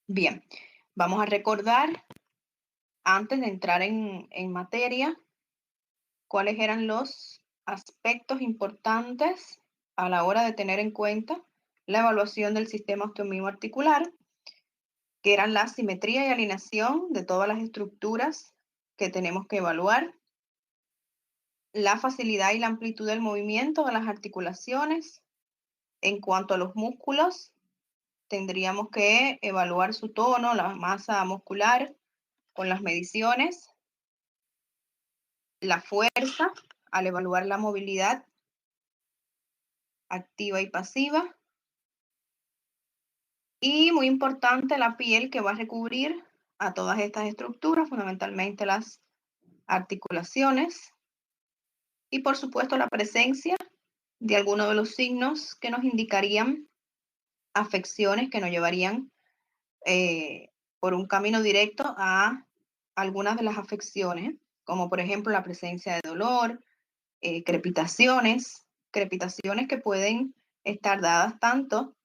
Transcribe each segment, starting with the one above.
Bien, vamos a recordar, antes de entrar en materia, cuáles eran los aspectos importantes a la hora de tener en cuenta la evaluación del sistema osteomivo articular, que eran la simetría y alineación de todas las estructuras que tenemos que evaluar, la facilidad y la amplitud del movimiento de las articulaciones. En cuanto a los músculos, tendríamos que evaluar su tono, la masa muscular con las mediciones, la fuerza al evaluar la movilidad activa y pasiva, y muy importante la piel que va a recubrir a todas estas estructuras, fundamentalmente las articulaciones, y por supuesto la presencia de algunos de los signos que nos indicarían afecciones que nos llevarían por un camino directo a algunas de las afecciones, como por ejemplo la presencia de dolor, crepitaciones que pueden estar dadas tanto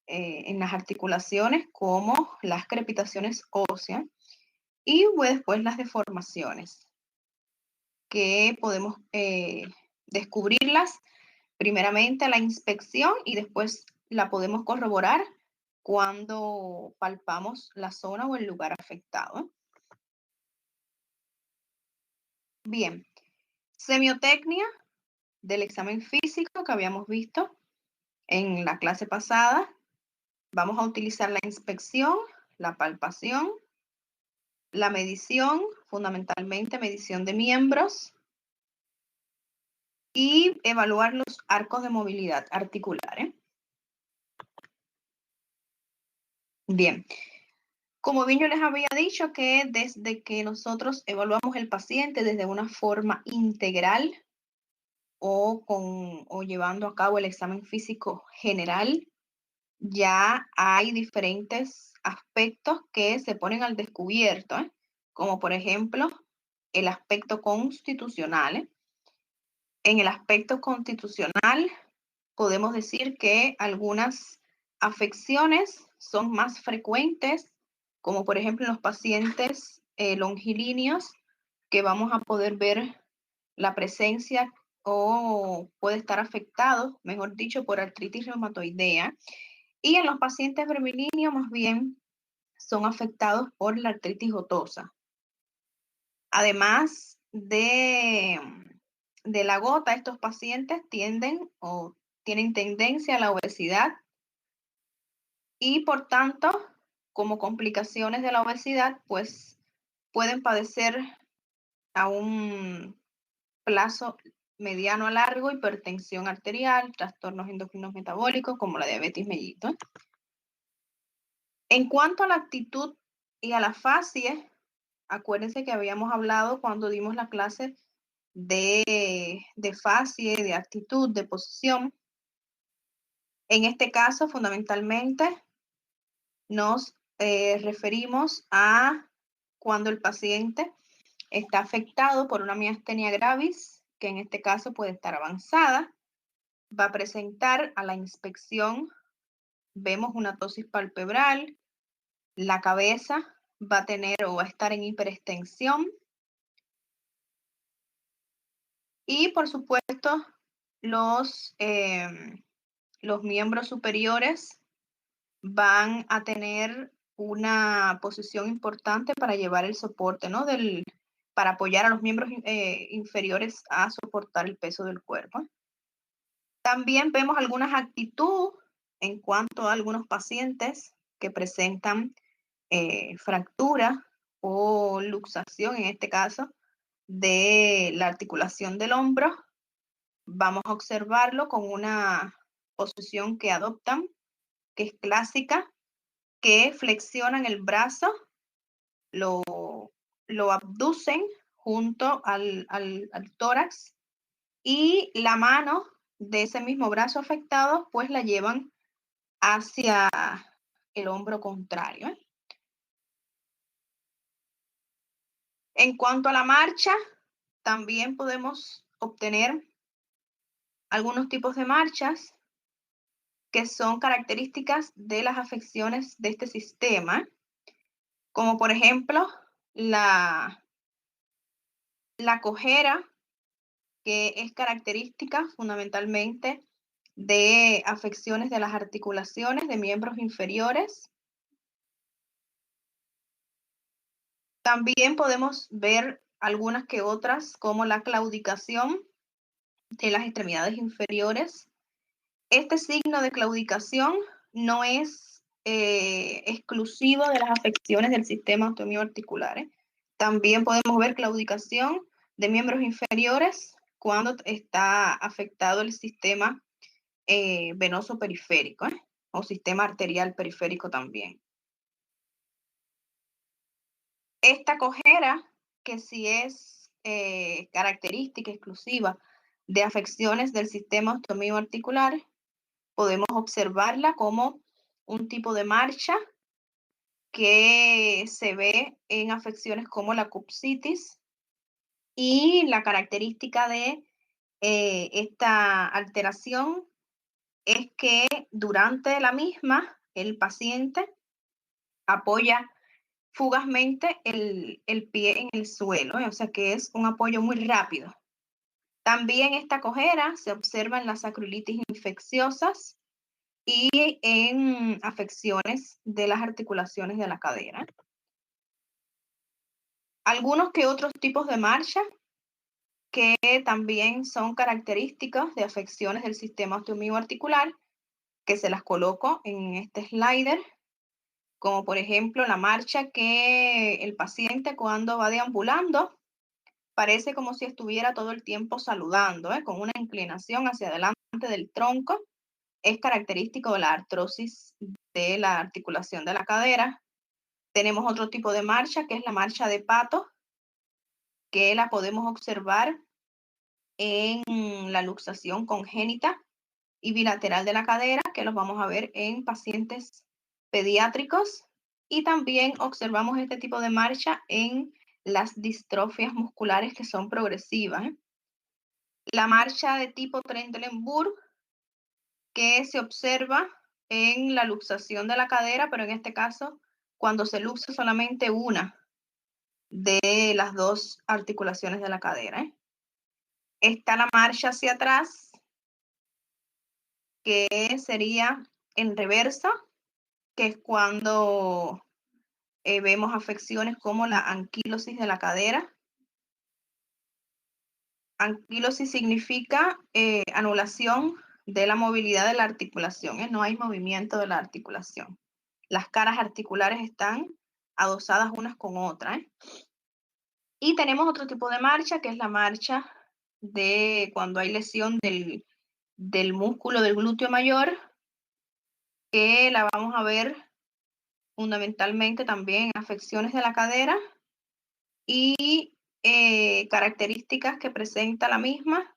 en las articulaciones como las crepitaciones óseas, y después las deformaciones, que podemos descubrirlas primeramente a la inspección y después la podemos corroborar cuando palpamos la zona o el lugar afectado. Bien, semiotecnia del examen físico que habíamos visto en la clase pasada. Vamos a utilizar la inspección, la palpación, la medición, fundamentalmente medición de miembros, y evaluar los arcos de movilidad articular. Bien, como bien yo les había dicho, que desde que nosotros evaluamos el paciente desde una forma integral o llevando a cabo el examen físico general, ya hay diferentes aspectos que se ponen al descubierto, como por ejemplo el aspecto constitucional. En el aspecto constitucional podemos decir que algunas afecciones son más frecuentes, como por ejemplo en los pacientes longilíneos, que vamos a poder ver la presencia o puede estar afectado, mejor dicho, por artritis reumatoidea. Y en los pacientes brevilíneos más bien son afectados por la artritis gotosa. Además de la gota, estos pacientes tienden o tienen tendencia a la obesidad y por tanto, como complicaciones de la obesidad, pues pueden padecer a un plazo mediano a largo hipertensión arterial, trastornos endocrinos metabólicos como la diabetes mellitus. En cuanto a la actitud y a la fascie, acuérdense que habíamos hablado cuando dimos la clase de fascie, de actitud, de posición. En este caso, fundamentalmente, nos referimos a cuando el paciente está afectado por una miastenia gravis, que en este caso puede estar avanzada, va a presentar a la inspección, vemos una tosis palpebral, la cabeza va a tener o va a estar en hiperextensión, y por supuesto los miembros superiores van a tener una posición importante para llevar el soporte, ¿no? Para apoyar a los miembros inferiores a soportar el peso del cuerpo. También vemos algunas actitudes en cuanto a algunos pacientes que presentan fractura o luxación, en este caso, de la articulación del hombro. Vamos a observarlo con una posición que adoptan, que es clásica, que flexionan el brazo, lo abducen junto al tórax, y la mano de ese mismo brazo afectado, pues la llevan hacia el hombro contrario. En cuanto a la marcha, también podemos obtener algunos tipos de marchas que son características de las afecciones de este sistema. como por ejemplo la cojera, que es característica fundamentalmente de afecciones de las articulaciones de miembros inferiores. También podemos ver algunas que otras, como la claudicación de las extremidades inferiores. Este signo de claudicación no es exclusivo de las afecciones del sistema osteomioarticular. También podemos ver claudicación de miembros inferiores cuando está afectado el sistema venoso periférico, o sistema arterial periférico también. Esta cojera, que sí es característica exclusiva de afecciones del sistema osteomioarticular, podemos observarla como un tipo de marcha que se ve en afecciones como la cupsitis, y la característica de esta alteración es que durante la misma el paciente apoya fugazmente el pie en el suelo, o sea que es un apoyo muy rápido. También esta cojera se observa en las sacroiliitis infecciosas y en afecciones de las articulaciones de la cadera. Algunos que otros tipos de marcha que también son característicos de afecciones del sistema osteomioarticular, que se las coloco en este slider, como por ejemplo la marcha que el paciente cuando va deambulando parece como si estuviera todo el tiempo saludando, con una inclinación hacia adelante del tronco. Es característico de la artrosis de la articulación de la cadera. Tenemos otro tipo de marcha, que es la marcha de pato, que la podemos observar en la luxación congénita y bilateral de la cadera, que los vamos a ver en pacientes pediátricos. Y también observamos este tipo de marcha en las distrofias musculares que son progresivas. La marcha de tipo Trendelenburg, que se observa en la luxación de la cadera, pero en este caso cuando se luxa solamente una de las dos articulaciones de la cadera. Está la marcha hacia atrás, que sería en reversa, que es cuando vemos afecciones como la anquilosis de la cadera. Anquilosis significa anulación de la movilidad de la articulación, no hay movimiento de la articulación. Las caras articulares están adosadas unas con otras. Y tenemos otro tipo de marcha, que es la marcha de cuando hay lesión del músculo del glúteo mayor, que la vamos a ver fundamentalmente también en afecciones de la cadera y características que presenta la misma.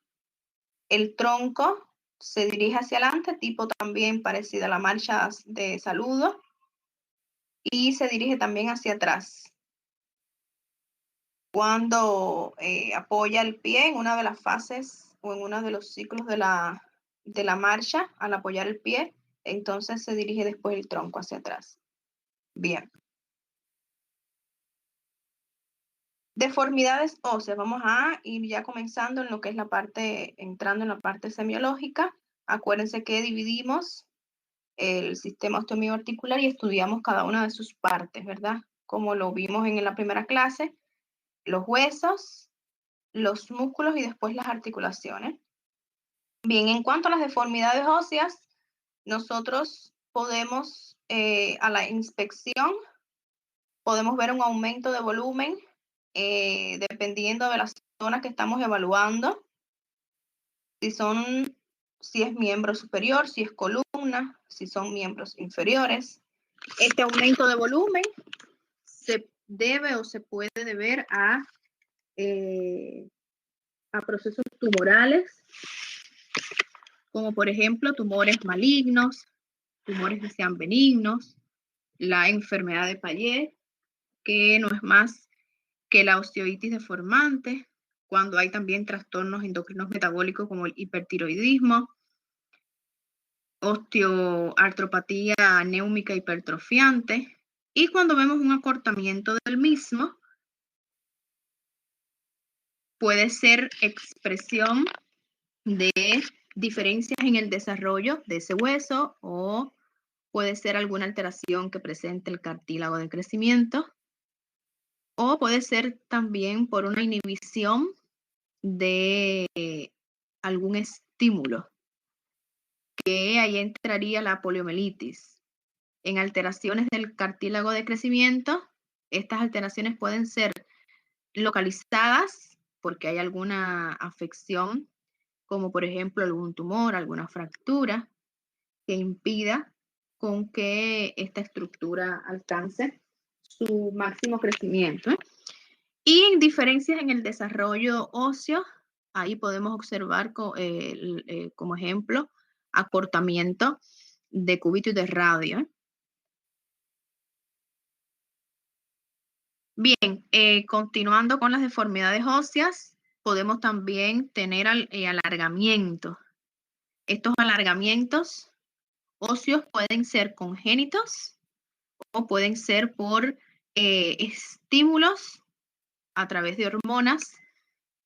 El tronco se dirige hacia adelante, tipo también parecida a la marcha de saludo, y se dirige también hacia atrás cuando apoya el pie en una de las fases o en uno de los ciclos de la marcha. Al apoyar el pie, entonces se dirige después el tronco hacia atrás. Bien. Deformidades óseas. Vamos a ir ya comenzando en lo que es la parte, entrando en la parte semiológica. Acuérdense que dividimos el sistema osteomioarticular y estudiamos cada una de sus partes, ¿verdad? Como lo vimos en la primera clase, los huesos, los músculos y después las articulaciones. Bien, en cuanto a las deformidades óseas, nosotros podemos, a la inspección, podemos ver un aumento de volumen dependiendo de las zonas que estamos evaluando. Si es miembro superior, si es columna, si son miembros inferiores. Este aumento de volumen se debe o se puede deber a procesos tumorales, como por ejemplo tumores malignos, tumores que sean benignos, la enfermedad de Payet, que no es más que la osteoitis deformante, cuando hay también trastornos endocrinos metabólicos como el hipertiroidismo, osteoartropatía anéumica hipertrofiante, Y cuando vemos un acortamiento del mismo, puede ser expresión de diferencias en el desarrollo de ese hueso o puede ser alguna alteración que presente el cartílago de crecimiento o puede ser también por una inhibición de algún estímulo, que ahí entraría la poliomielitis. En alteraciones del cartílago de crecimiento, estas alteraciones pueden ser localizadas porque hay alguna afección, como por ejemplo algún tumor, alguna fractura, que impida con que esta estructura alcance su máximo crecimiento. Y diferencias en el desarrollo óseo, ahí podemos observar como ejemplo acortamiento de cúbito y de radio. Bien, continuando con las deformidades óseas, podemos también tener alargamiento. Estos alargamientos óseos pueden ser congénitos o pueden ser por estímulos a través de hormonas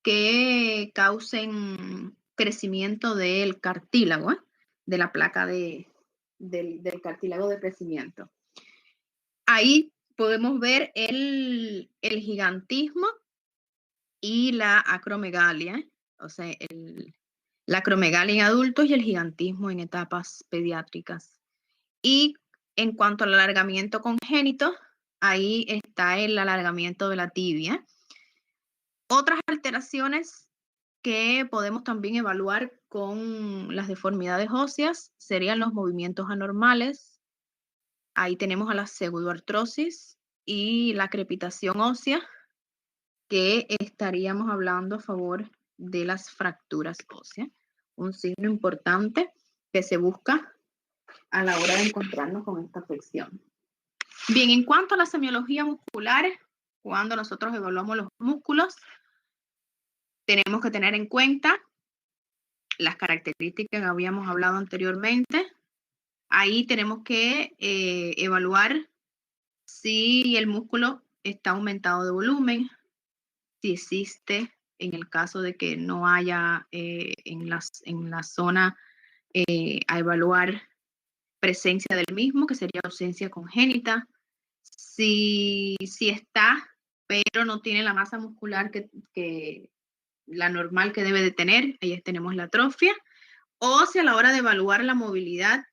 que causen crecimiento del cartílago, de la placa del cartílago de crecimiento. Ahí podemos ver el gigantismo y la acromegalia, o sea, la acromegalia en adultos y el gigantismo en etapas pediátricas. Y en cuanto al alargamiento congénito, ahí está el alargamiento de la tibia. Otras alteraciones que podemos también evaluar con las deformidades óseas serían los movimientos anormales. Ahí tenemos a la pseudoartrosis y la crepitación ósea, que estaríamos hablando a favor de las fracturas óseas. Un signo importante que se busca a la hora de encontrarnos con esta afección. Bien, en cuanto a la semiología muscular, cuando nosotros evaluamos los músculos, tenemos que tener en cuenta las características que habíamos hablado anteriormente. Ahí tenemos que evaluar si el músculo está aumentado de volumen, si existe, en el caso de que no haya en la zona a evaluar presencia del mismo, que sería ausencia congénita. Si está, pero no tiene la masa muscular que la normal que debe de tener, ahí tenemos la atrofia. O si a la hora de evaluar la movilidad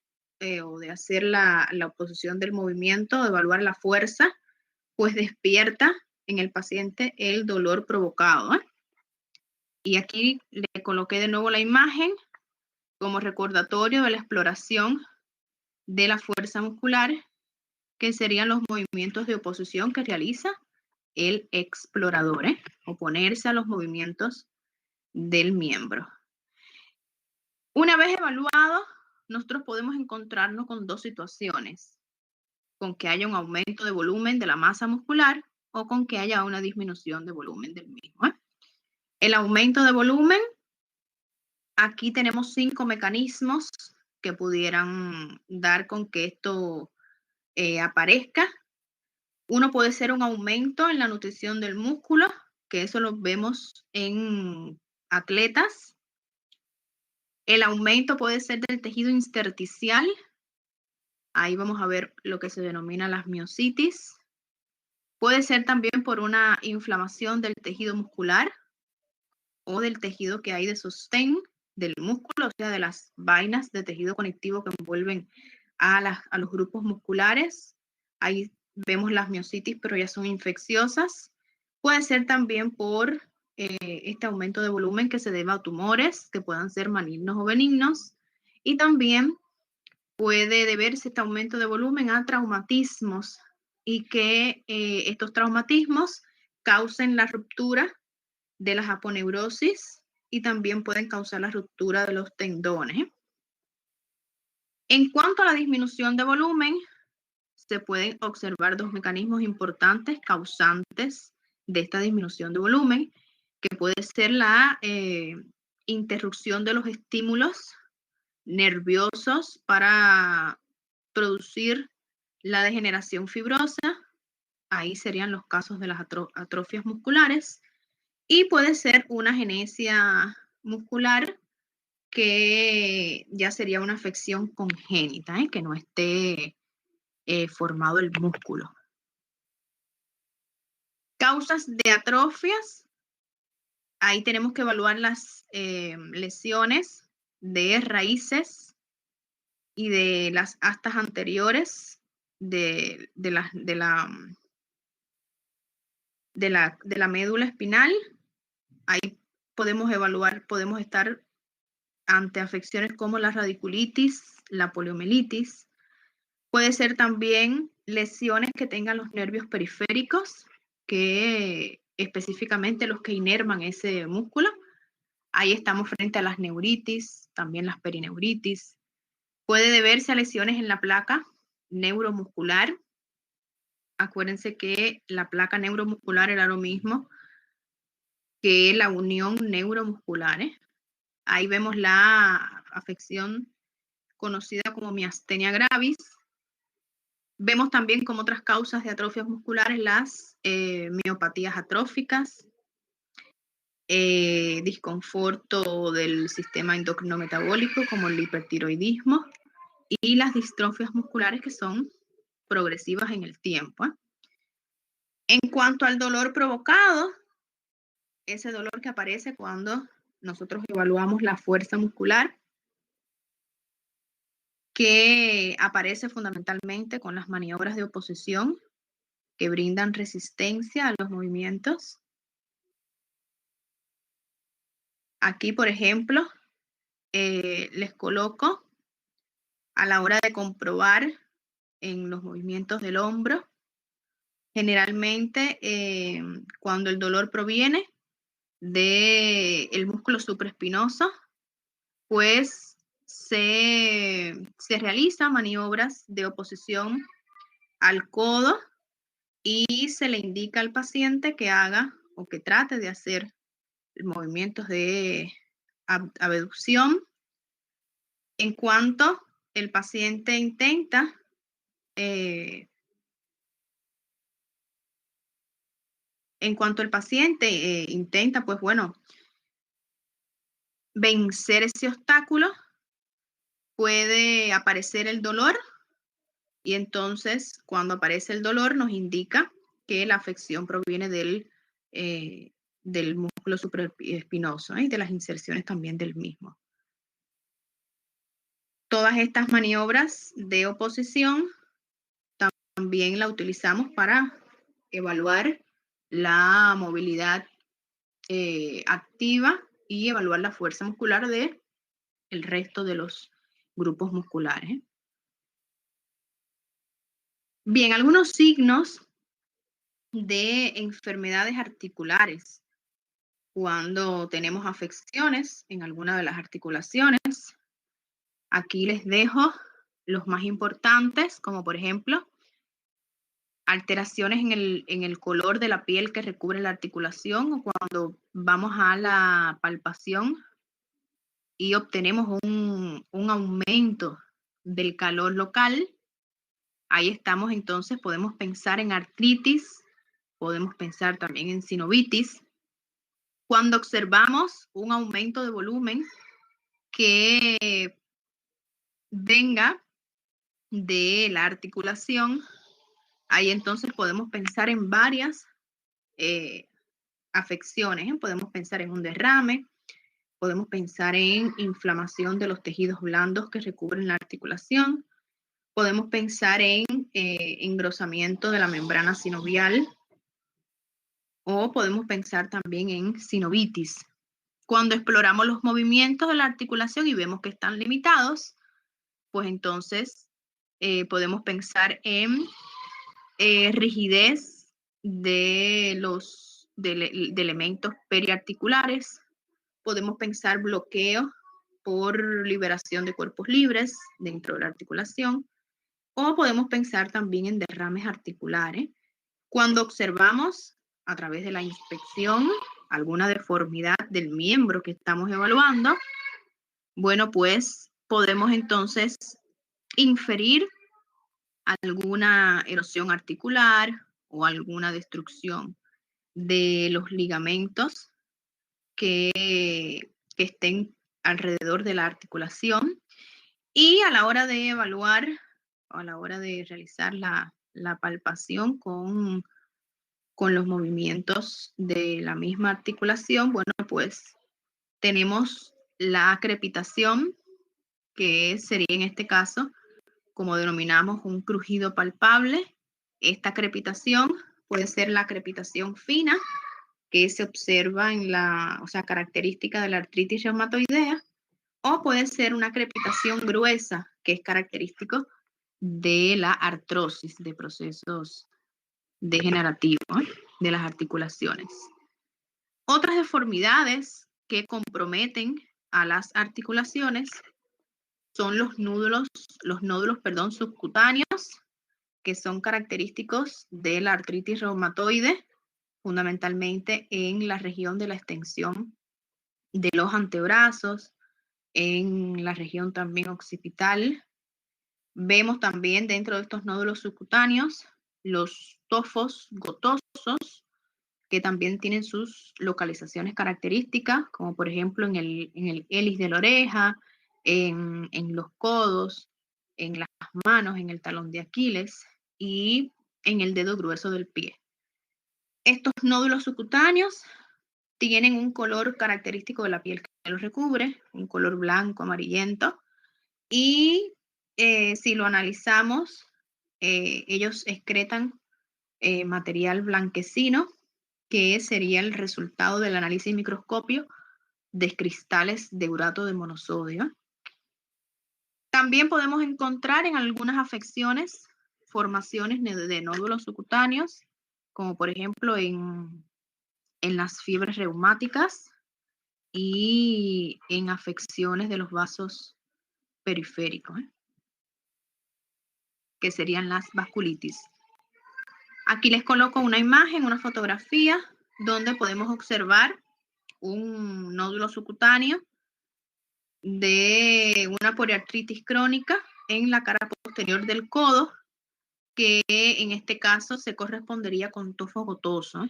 o de hacer la oposición del movimiento, de evaluar la fuerza, pues despierta en el paciente el dolor provocado. Y aquí le coloqué de nuevo la imagen como recordatorio de la exploración de la fuerza muscular, que serían los movimientos de oposición que realiza el explorador, oponerse a los movimientos del miembro. Una vez evaluado, nosotros podemos encontrarnos con dos situaciones: con que haya un aumento de volumen de la masa muscular o con que haya una disminución de volumen del mismo. El aumento de volumen, aquí tenemos 5 mecanismos que pudieran dar con que esto aparezca. Uno puede ser un aumento en la nutrición del músculo, que eso lo vemos en atletas. El aumento puede ser del tejido intersticial. Ahí vamos a ver lo que se denomina las miositis. Puede ser también por una inflamación del tejido muscular o del tejido que hay de sostén del músculo, o sea, de las vainas de tejido conectivo que envuelven a los grupos musculares. Ahí vemos las miositis, pero ya son infecciosas. Puede ser también por este aumento de volumen que se deba a tumores que puedan ser malignos o benignos. Y también puede deberse este aumento de volumen a traumatismos y que estos traumatismos causen la ruptura de las aponeurosis y también pueden causar la ruptura de los tendones. En cuanto a la disminución de volumen, se pueden observar dos mecanismos importantes causantes de esta disminución de volumen, que puede ser la interrupción de los estímulos nerviosos para producir La degeneración fibrosa, ahí serían los casos de las atrofias musculares, y puede ser una agenesia muscular que ya sería una afección congénita, que no esté formado el músculo. Causas de atrofias, ahí tenemos que evaluar las lesiones de raíces y de las astas anteriores de la médula espinal. Ahí podemos evaluar, podemos estar ante afecciones como la radiculitis, la poliomielitis. Puede ser también lesiones que tengan los nervios periféricos, que específicamente los que inervan ese músculo. Ahí estamos frente a las neuritis, también las perineuritis. Puede deberse a lesiones en la placa neuromuscular. Acuérdense que la placa neuromuscular era lo mismo que la unión neuromuscular. Ahí vemos la afección conocida como miastenia gravis. Vemos también como otras causas de atrofias musculares las miopatías atróficas, disconforto del sistema endocrino metabólico como el hipertiroidismo y las distrofias musculares que son progresivas en el tiempo. En cuanto al dolor provocado, ese dolor que aparece cuando nosotros evaluamos la fuerza muscular, que aparece fundamentalmente con las maniobras de oposición que brindan resistencia a los movimientos. Aquí, por ejemplo, les coloco a la hora de comprobar en los movimientos del hombro, generalmente cuando el dolor proviene del músculo supraespinoso, pues se realizan maniobras de oposición al codo y se le indica al paciente que haga o que trate de hacer movimientos de abducción. En cuanto el paciente intenta pues bueno, vencer ese obstáculo, puede aparecer el dolor, y entonces cuando aparece el dolor nos indica que la afección proviene del músculo supraespinoso y de las inserciones también del mismo. Todas estas maniobras de oposición también la utilizamos para evaluar la movilidad activa y evaluar la fuerza muscular del resto de los grupos musculares. Bien, algunos signos de enfermedades articulares cuando tenemos afecciones en alguna de las articulaciones. Aquí les dejo los más importantes, como por ejemplo, alteraciones en el color de la piel que recubre la articulación, o cuando vamos a la palpación y obtenemos un aumento del calor local. Ahí estamos, entonces podemos pensar en artritis, podemos pensar también en sinovitis. Cuando observamos un aumento de volumen que venga de la articulación, ahí entonces podemos pensar en varias afecciones. Podemos pensar en un derrame, podemos pensar en inflamación de los tejidos blandos que recubren la articulación, podemos pensar en engrosamiento de la membrana sinovial, o podemos pensar también en sinovitis. Cuando exploramos los movimientos de la articulación y vemos que están limitados, pues entonces podemos pensar en rigidez de elementos periarticulares. Podemos pensar bloqueo por liberación de cuerpos libres dentro de la articulación, o podemos pensar también en derrames articulares. Cuando observamos a través de la inspección alguna deformidad del miembro que estamos evaluando, bueno, pues podemos entonces inferir alguna erosión articular o alguna destrucción de los ligamentos que estén alrededor de la articulación. Y a la hora de evaluar, o a la hora de realizar la palpación con los movimientos de la misma articulación, bueno, pues tenemos la crepitación, que sería en este caso, como denominamos, un crujido palpable. Esta crepitación puede ser la crepitación fina, que se observa en característica de la artritis reumatoidea, o puede ser una crepitación gruesa, que es característico de la artrosis, de procesos degenerativos de las articulaciones. Otras deformidades que comprometen a las articulaciones son los nódulos subcutáneos, que son característicos de la artritis reumatoide, fundamentalmente en la región de la extensión de los antebrazos, en la región también occipital. Vemos también dentro de estos nódulos subcutáneos los tofos gotosos, que también tienen sus localizaciones características, como por ejemplo en el hélice de la oreja, en los codos, en las manos, en el talón de Aquiles y en el dedo grueso del pie. Estos nódulos subcutáneos tienen un color característico de la piel que los recubre, un color blanco, amarillento, y si lo analizamos, ellos excretan material blanquecino, que sería el resultado del análisis microscópico de cristales de urato de monosodio. También podemos encontrar en algunas afecciones formaciones de nódulos subcutáneos, como por ejemplo en las fiebres reumáticas y en afecciones de los vasos periféricos, que serían las vasculitis. Aquí les coloco una imagen, una fotografía, donde podemos observar un nódulo subcutáneo de una poliartritis crónica en la cara posterior del codo, que en este caso se correspondería con tofo gotoso.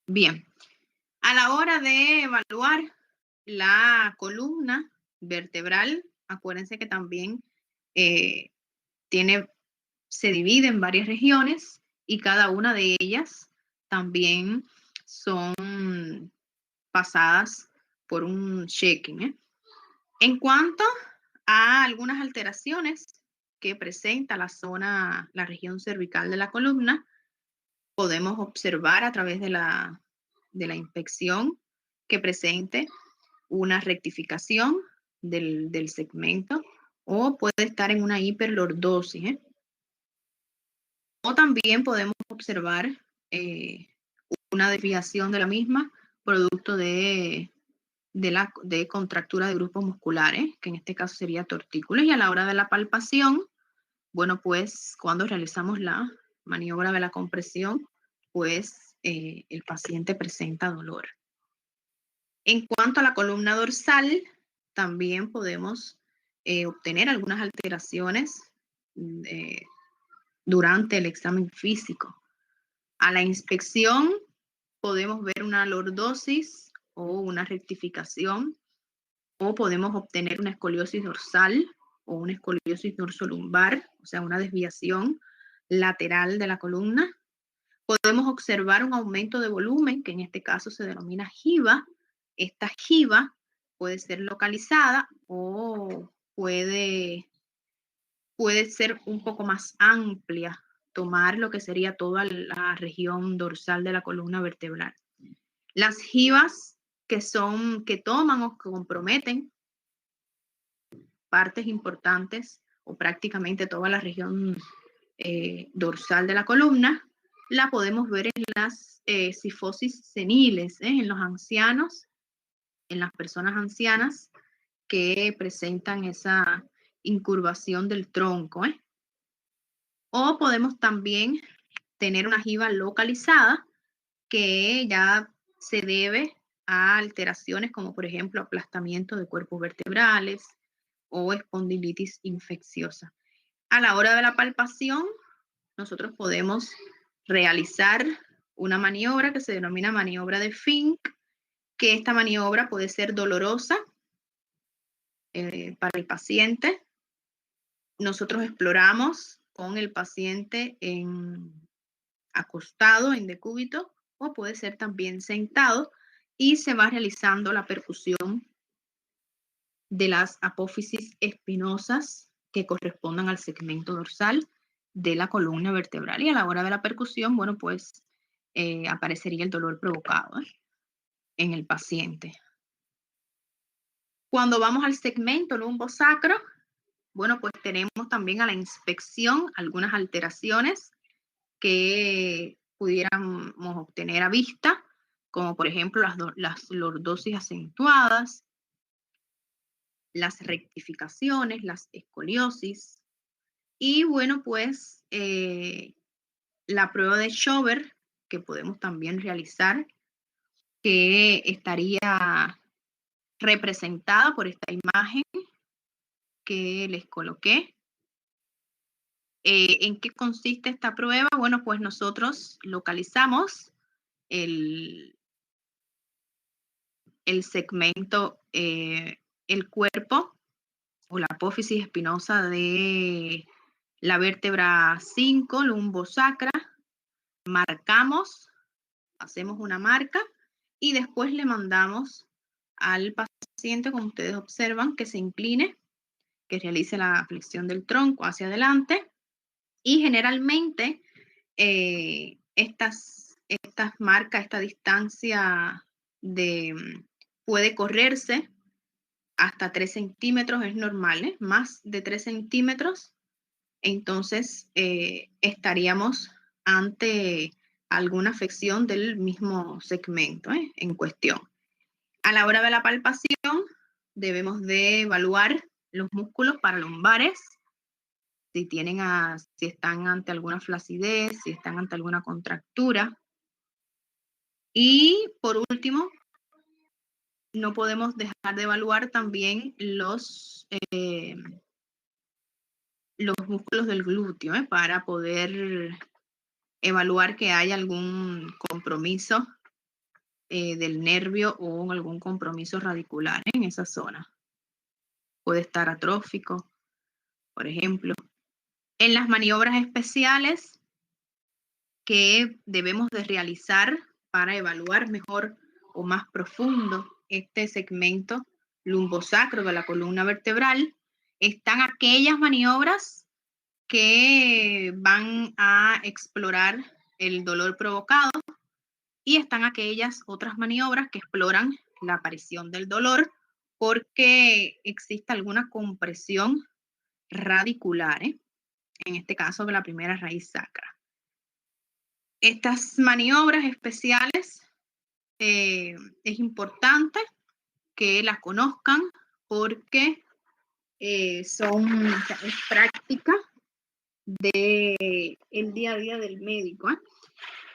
Bien, a la hora de evaluar la columna vertebral, acuérdense que también se divide en varias regiones y cada una de ellas también son pasadas por un checking. En cuanto a algunas alteraciones que presenta la región cervical de la columna, podemos observar a través de la inspección que presente una rectificación del segmento, o puede estar en una hiperlordosis. O también podemos observar una desviación de la misma, producto de contractura de grupos musculares, que en este caso sería tortícolis. Y a la hora de la palpación, bueno, pues cuando realizamos la maniobra de la compresión, pues el paciente presenta dolor. En cuanto a la columna dorsal, también podemos obtener algunas alteraciones durante el examen físico. A la inspección podemos ver una lordosis o una rectificación, o podemos obtener una escoliosis dorsal o una escoliosis dorsolumbar, o sea, una desviación lateral de la columna. Podemos observar un aumento de volumen, que en este caso se denomina jiba. Esta jiba puede ser localizada o puede ser un poco más amplia, tomar lo que sería toda la región dorsal de la columna vertebral. Las jibas que toman o que comprometen partes importantes o prácticamente toda la región dorsal de la columna, la podemos ver en las cifosis seniles, en los ancianos, en las personas ancianas que presentan esa incurvación del tronco. O podemos también tener una jiba localizada, que ya se debe a alteraciones como por ejemplo aplastamiento de cuerpos vertebrales, o espondilitis infecciosa. A la hora de la palpación, nosotros podemos realizar una maniobra que se denomina maniobra de Fink, que esta maniobra puede ser dolorosa para el paciente. Nosotros exploramos con el paciente acostado en decúbito o puede ser también sentado y se va realizando la percusión de las apófisis espinosas que correspondan al segmento dorsal de la columna vertebral. Y a la hora de la percusión, bueno, pues aparecería el dolor provocado en el paciente. Cuando vamos al segmento lumbosacro, bueno, pues tenemos también a la inspección algunas alteraciones que pudiéramos obtener a vista, como por ejemplo las lordosis acentuadas, las rectificaciones, las escoliosis, y bueno, pues la prueba de Schober, que podemos también realizar, que estaría representada por esta imagen que les coloqué. ¿En qué consiste esta prueba? Bueno, pues nosotros localizamos el segmento, el cuerpo o la apófisis espinosa de la vértebra 5, lumbosacra, marcamos, hacemos una marca y después le mandamos al paciente, como ustedes observan, que se incline, que realice la flexión del tronco hacia adelante y generalmente estas marcas, esta distancia puede correrse hasta 3 centímetros, es normal, más de 3 centímetros, entonces estaríamos ante alguna afección del mismo segmento en cuestión. A la hora de la palpación debemos de evaluar los músculos paralumbares, si están ante alguna flacidez, si están ante alguna contractura. Y por último, no podemos dejar de evaluar también los músculos del glúteo para poder evaluar que haya algún compromiso del nervio o algún compromiso radicular en esa zona. Puede estar atrófico, por ejemplo. En las maniobras especiales que debemos de realizar para evaluar mejor o más profundo este segmento lumbosacro de la columna vertebral, están aquellas maniobras que van a explorar el dolor provocado y están aquellas otras maniobras que exploran la aparición del dolor porque existe alguna compresión radicular, en este caso de la primera raíz sacra. Estas maniobras especiales es importante que las conozcan porque es práctica del día a día del médico.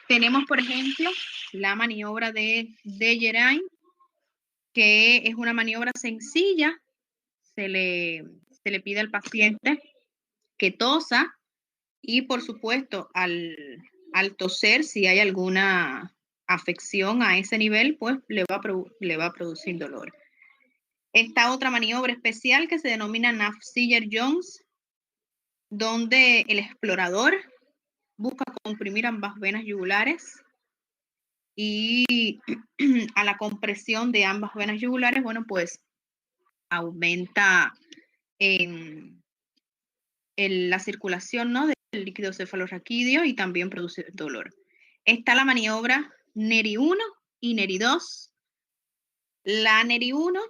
Tenemos, por ejemplo, la maniobra de Geraint, que es una maniobra sencilla. Se le pide al paciente que tosa y, por supuesto, al toser, si hay alguna afección a ese nivel, pues le va a producir dolor. Esta otra maniobra especial que se denomina Knapp-Seeger-Jones, donde el explorador busca comprimir ambas venas yugulares y a la compresión de ambas venas yugulares, bueno, pues aumenta la circulación, ¿no?, del líquido cefalorraquídeo y también produce dolor. Está la maniobra Neri 1 y Neri 2. La Neri 1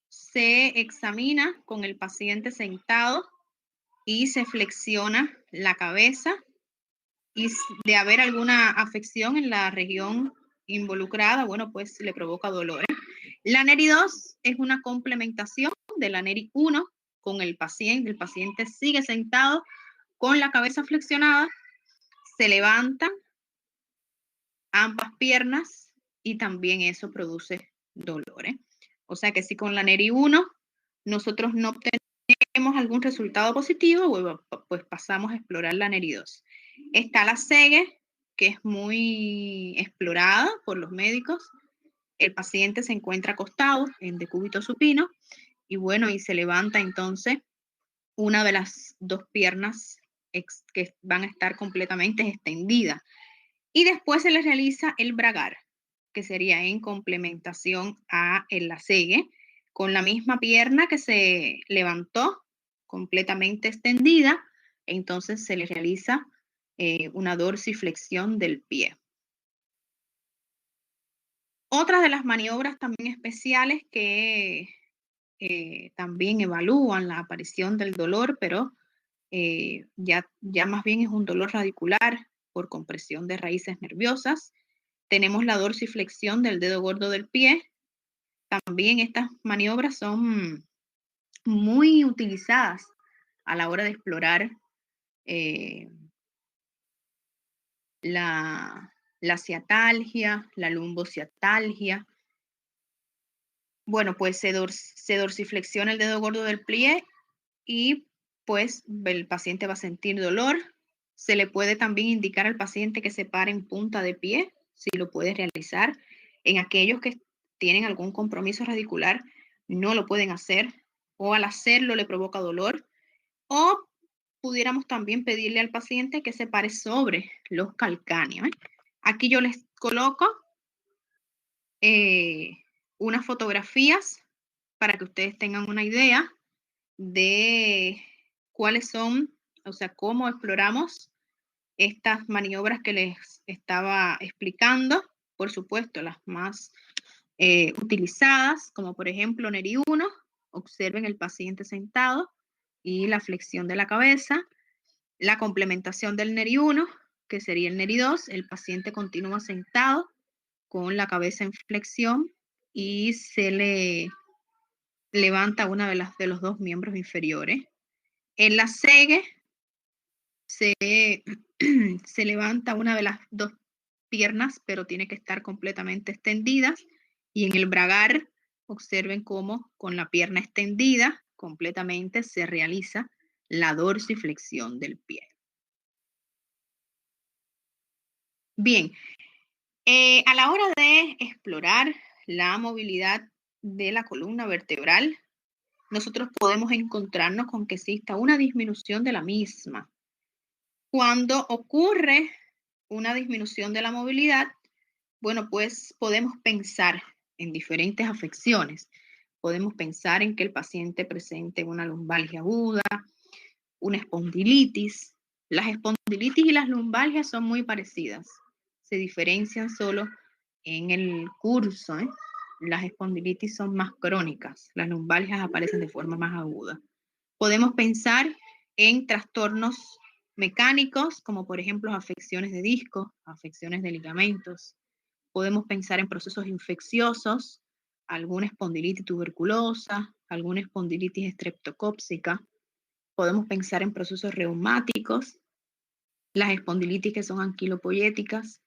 se examina con el paciente sentado y se flexiona la cabeza y de haber alguna afección en la región involucrada, bueno, pues le provoca dolor. La Neri 2 es una complementación de la Neri 1 con el paciente. El paciente sigue sentado con la cabeza flexionada, se levantan ambas piernas y también eso produce dolor. O sea que si con la Neri 1 nosotros no obtenemos vemos algún resultado positivo, pues pasamos a explorar la NERI2. Está la SEGE, que es muy explorada por los médicos. El paciente se encuentra acostado en decúbito supino y bueno, y se levanta entonces una de las dos piernas que van a estar completamente extendidas. Y después se le realiza el bragar, que sería en complementación a la SEGE, con la misma pierna que se levantó completamente extendida, entonces se le realiza una dorsiflexión del pie. Otra de las maniobras también especiales que también evalúan la aparición del dolor, pero ya más bien es un dolor radicular por compresión de raíces nerviosas. Tenemos la dorsiflexión del dedo gordo del pie. También estas maniobras son muy utilizadas a la hora de explorar la ciatalgia, la lumbociatalgia. Bueno, pues se dorsiflexiona el dedo gordo del pie y pues el paciente va a sentir dolor. Se le puede también indicar al paciente que se pare en punta de pie, si lo puede realizar. En aquellos que tienen algún compromiso radicular, no lo pueden hacer, o al hacerlo le provoca dolor. O pudiéramos también pedirle al paciente que se pare sobre los calcáneos. Aquí yo les coloco unas fotografías para que ustedes tengan una idea de cuáles son, o sea, cómo exploramos estas maniobras que les estaba explicando. Por supuesto, las más utilizadas, como por ejemplo NERI1, observen el paciente sentado y la flexión de la cabeza. La complementación del NERI1, que sería el NERI2, el paciente continúa sentado con la cabeza en flexión y se le levanta una de los dos miembros inferiores. En la SEGE se levanta una de las dos piernas, pero tiene que estar completamente extendida. Y en el bragar, observen cómo con la pierna extendida completamente se realiza la dorsiflexión del pie. Bien, a la hora de explorar la movilidad de la columna vertebral, nosotros podemos encontrarnos con que exista una disminución de la misma. Cuando ocurre una disminución de la movilidad, bueno, pues podemos pensar en diferentes afecciones. Podemos pensar en que el paciente presente una lumbalgia aguda, una espondilitis. Las espondilitis y las lumbalgias son muy parecidas. Se diferencian solo en el curso. Las espondilitis son más crónicas. Las lumbalgias aparecen de forma más aguda. Podemos pensar en trastornos mecánicos, como por ejemplo afecciones de disco, afecciones de ligamentos. Podemos pensar en procesos infecciosos, alguna espondilitis tuberculosa, alguna espondilitis estreptocóxica. Podemos pensar en procesos reumáticos, las espondilitis que son anquilopoyéticas.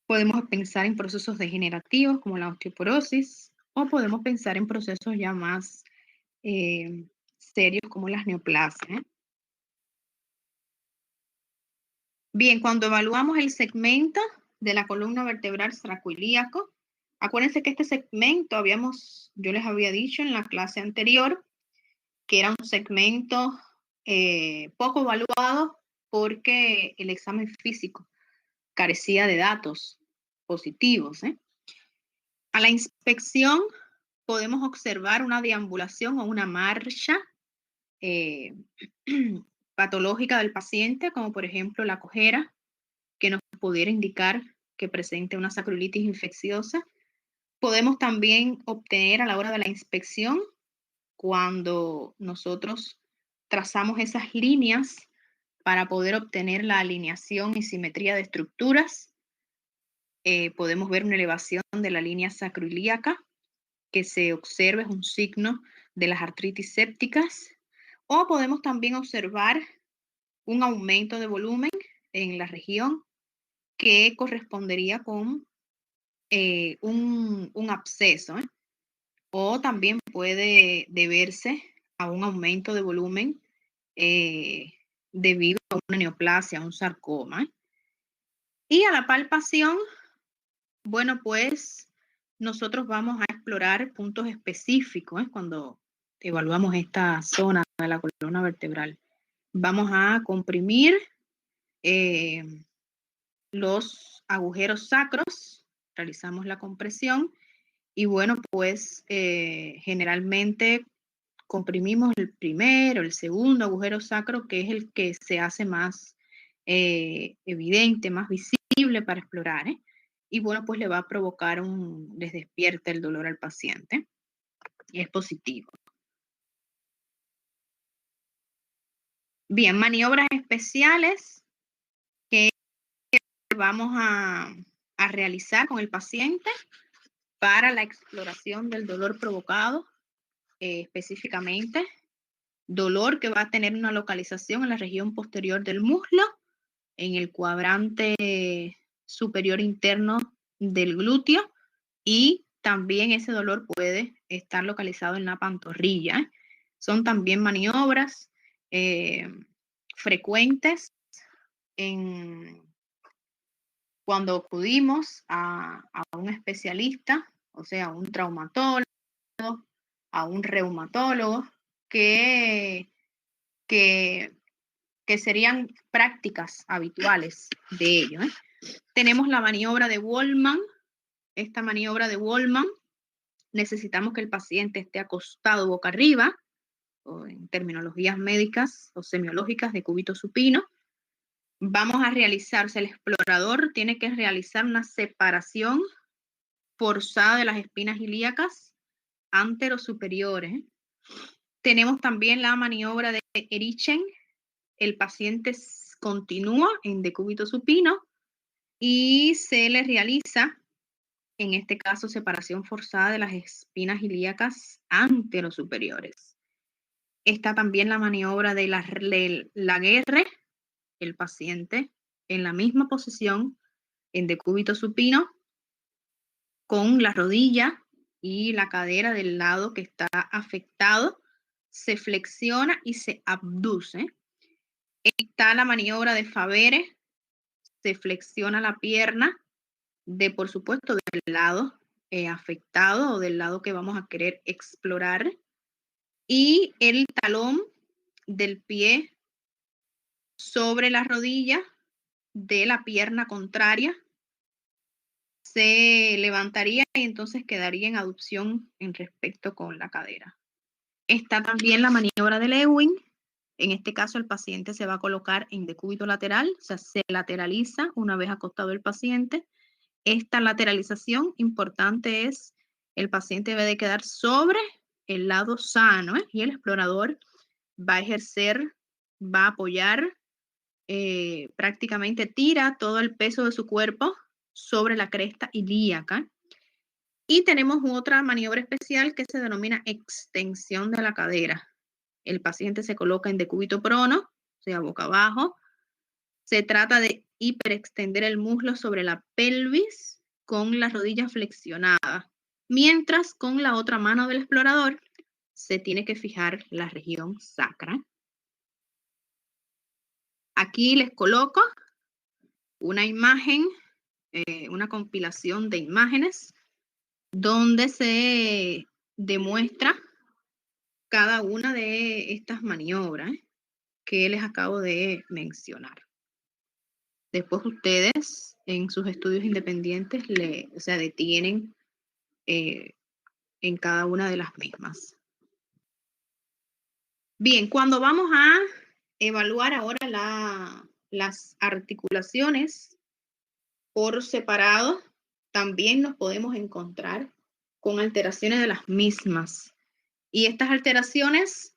Podemos pensar en procesos degenerativos como la osteoporosis, o podemos pensar en procesos ya más serios como las neoplasias. Bien, cuando evaluamos el segmento de la columna vertebral sacroiliaco, acuérdense que este segmento yo les había dicho en la clase anterior que era un segmento poco evaluado porque el examen físico carecía de datos positivos. A la inspección podemos observar una deambulación o una marcha patológica del paciente, como por ejemplo la cojera, que nos pudiera indicar que presente una sacroilitis infecciosa. Podemos también obtener a la hora de la inspección, cuando nosotros trazamos esas líneas para poder obtener la alineación y simetría de estructuras, podemos ver una elevación de la línea sacroiliaca, que se observa es un signo de las artritis sépticas, o podemos también observar un aumento de volumen en la región que correspondería con un absceso, o también puede deberse a un aumento de volumen debido a una neoplasia, un sarcoma. Y a la palpación, bueno, pues nosotros vamos a explorar puntos específicos cuando evaluamos esta zona de la columna vertebral. Vamos a comprimir los agujeros sacros, realizamos la compresión y bueno, pues generalmente comprimimos el primero, el segundo agujero sacro, que es el que se hace más evidente, más visible para explorar, y bueno, pues le va a provocar les despierta el dolor al paciente, y es positivo. Bien, maniobras especiales que vamos a realizar con el paciente para la exploración del dolor provocado, específicamente dolor que va a tener una localización en la región posterior del muslo, en el cuadrante superior interno del glúteo, y también ese dolor puede estar localizado en la pantorrilla. Son también maniobras frecuentes cuando acudimos a un especialista, o sea, a un traumatólogo, a un reumatólogo, que serían prácticas habituales de ello. Tenemos la maniobra de Waldman. Esta maniobra de Waldman necesitamos que el paciente esté acostado boca arriba, o en terminologías médicas o semiológicas de cúbito supino. Vamos a realizar, el explorador tiene que realizar una separación forzada de las espinas ilíacas anterosuperiores. Tenemos también la maniobra de Erichen. El paciente continúa en decúbito supino y se le realiza, en este caso, separación forzada de las espinas ilíacas anterosuperiores. Está también la maniobra de Laguerre, el paciente en la misma posición, en decúbito supino, con la rodilla y la cadera del lado que está afectado, se flexiona y se abduce. Está la maniobra de Favere, se flexiona la pierna por supuesto, del lado afectado o del lado que vamos a querer explorar, y el talón del pie sobre la rodilla de la pierna contraria se levantaría y entonces quedaría en aducción en respecto con la cadera. Está también la maniobra de Lewin. En este caso, el paciente se va a colocar en decúbito lateral, o sea, se lateraliza una vez acostado el paciente. Esta lateralización importante es, el paciente debe de quedar sobre el lado sano, y el explorador va a ejercer, va a apoyar, prácticamente tira todo el peso de su cuerpo sobre la cresta ilíaca. Y tenemos otra maniobra especial que se denomina extensión de la cadera. El paciente se coloca en decúbito prono, o sea, boca abajo. Se trata de hiperextender el muslo sobre la pelvis con la rodilla flexionada, mientras con la otra mano del explorador se tiene que fijar la región sacra. Aquí les coloco una imagen, una compilación de imágenes donde se demuestra cada una de estas maniobras que les acabo de mencionar. Después ustedes en sus estudios independientes detienen en cada una de las mismas. Bien, cuando vamos a evaluar ahora las articulaciones por separado, también nos podemos encontrar con alteraciones de las mismas. Y estas alteraciones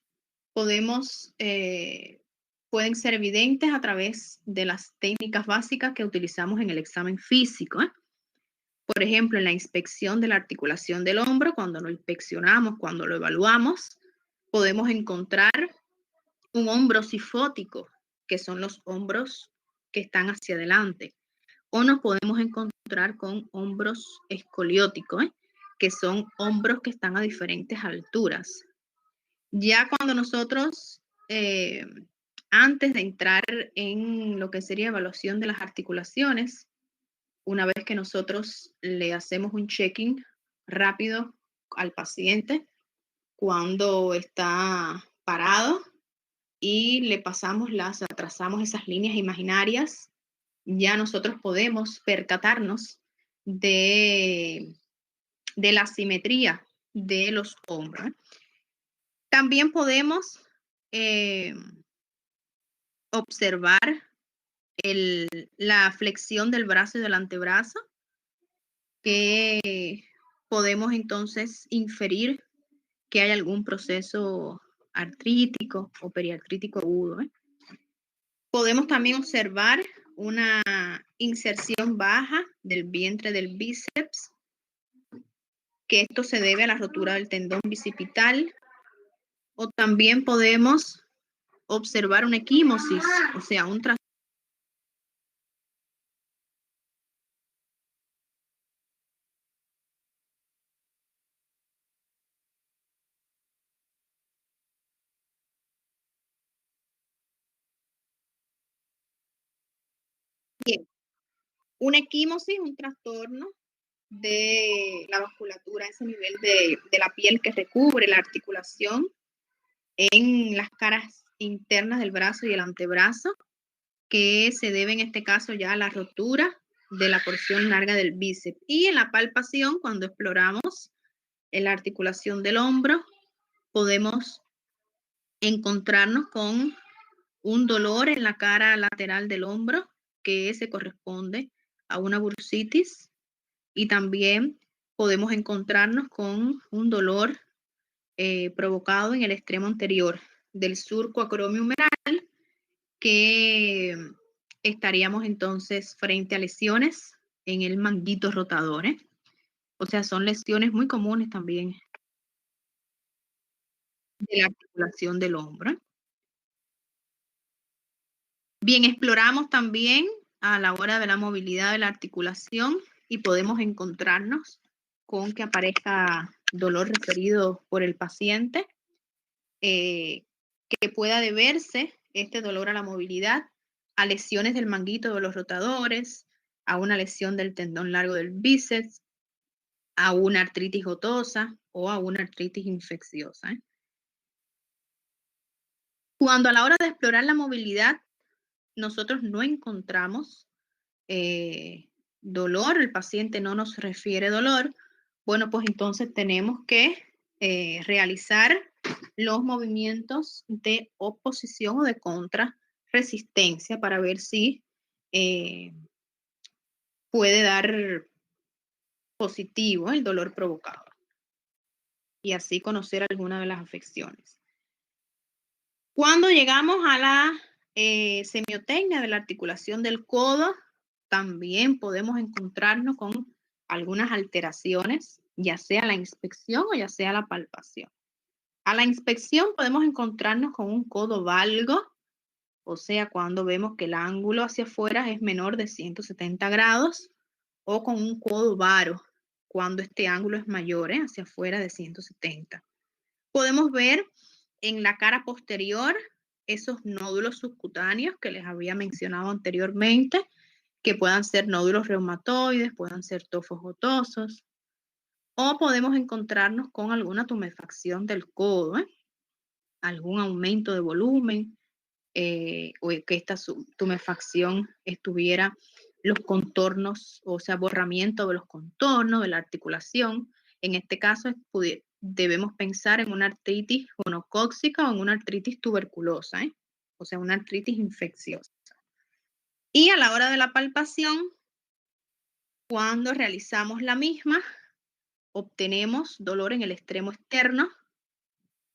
pueden ser evidentes a través de las técnicas básicas que utilizamos en el examen físico. Por ejemplo, en la inspección de la articulación del hombro, cuando lo inspeccionamos, cuando lo evaluamos, podemos encontrar un hombro cifótico, que son los hombros que están hacia adelante. O nos podemos encontrar con hombros escolióticos, que son hombros que están a diferentes alturas. Ya cuando nosotros, antes de entrar en lo que sería evaluación de las articulaciones, una vez que nosotros le hacemos un checking rápido al paciente cuando está parado y le trazamos esas líneas imaginarias, ya nosotros podemos percatarnos de la simetría de los hombros. También podemos observar la flexión del brazo y del antebrazo, que podemos entonces inferir que hay algún proceso artrítico o periartrítico agudo. Podemos también observar una inserción baja del vientre del bíceps, que esto se debe a la rotura del tendón bicipital. O también podemos observar una equimosis, o sea, un trastorno. Bien, una equimosis, un trastorno de la vasculatura, ese nivel de la piel que recubre la articulación en las caras internas del brazo y el antebrazo, que se debe en este caso ya a la rotura de la porción larga del bíceps. Y en la palpación, cuando exploramos en la articulación del hombro, podemos encontrarnos con un dolor en la cara lateral del hombro, que se corresponde a una bursitis, y también podemos encontrarnos con un dolor provocado en el extremo anterior del surco acromiumeral, que estaríamos entonces frente a lesiones en el manguito rotador. O sea, son lesiones muy comunes también de la articulación del hombro. Bien, exploramos también a la hora de la movilidad de la articulación y podemos encontrarnos con que aparezca dolor referido por el paciente, que pueda deberse este dolor a la movilidad, a lesiones del manguito de los rotadores, a una lesión del tendón largo del bíceps, a una artritis gotosa o a una artritis infecciosa. Cuando a la hora de explorar la movilidad nosotros no encontramos dolor, el paciente no nos refiere dolor, bueno, pues entonces tenemos que realizar los movimientos de oposición o de contrarresistencia para ver si puede dar positivo el dolor provocado y así conocer alguna de las afecciones. Cuando llegamos a la semiotecnia de la articulación del codo, también podemos encontrarnos con algunas alteraciones, ya sea la inspección o ya sea la palpación. A la inspección podemos encontrarnos con un codo valgo, o sea, cuando vemos que el ángulo hacia afuera es menor de 170 grados, o con un codo varo, cuando este ángulo es mayor, hacia afuera de 170. Podemos ver en la cara posterior esos nódulos subcutáneos que les había mencionado anteriormente, que puedan ser nódulos reumatoides, puedan ser tofos gotosos, o podemos encontrarnos con alguna tumefacción del codo, algún aumento de volumen, o que esta tumefacción estuviera los contornos, o sea, borramiento de los contornos de la articulación. En este caso debemos pensar en una artritis gonocócica o en una artritis tuberculosa, o sea, una artritis infecciosa. Y a la hora de la palpación, cuando realizamos la misma, obtenemos dolor en el extremo externo.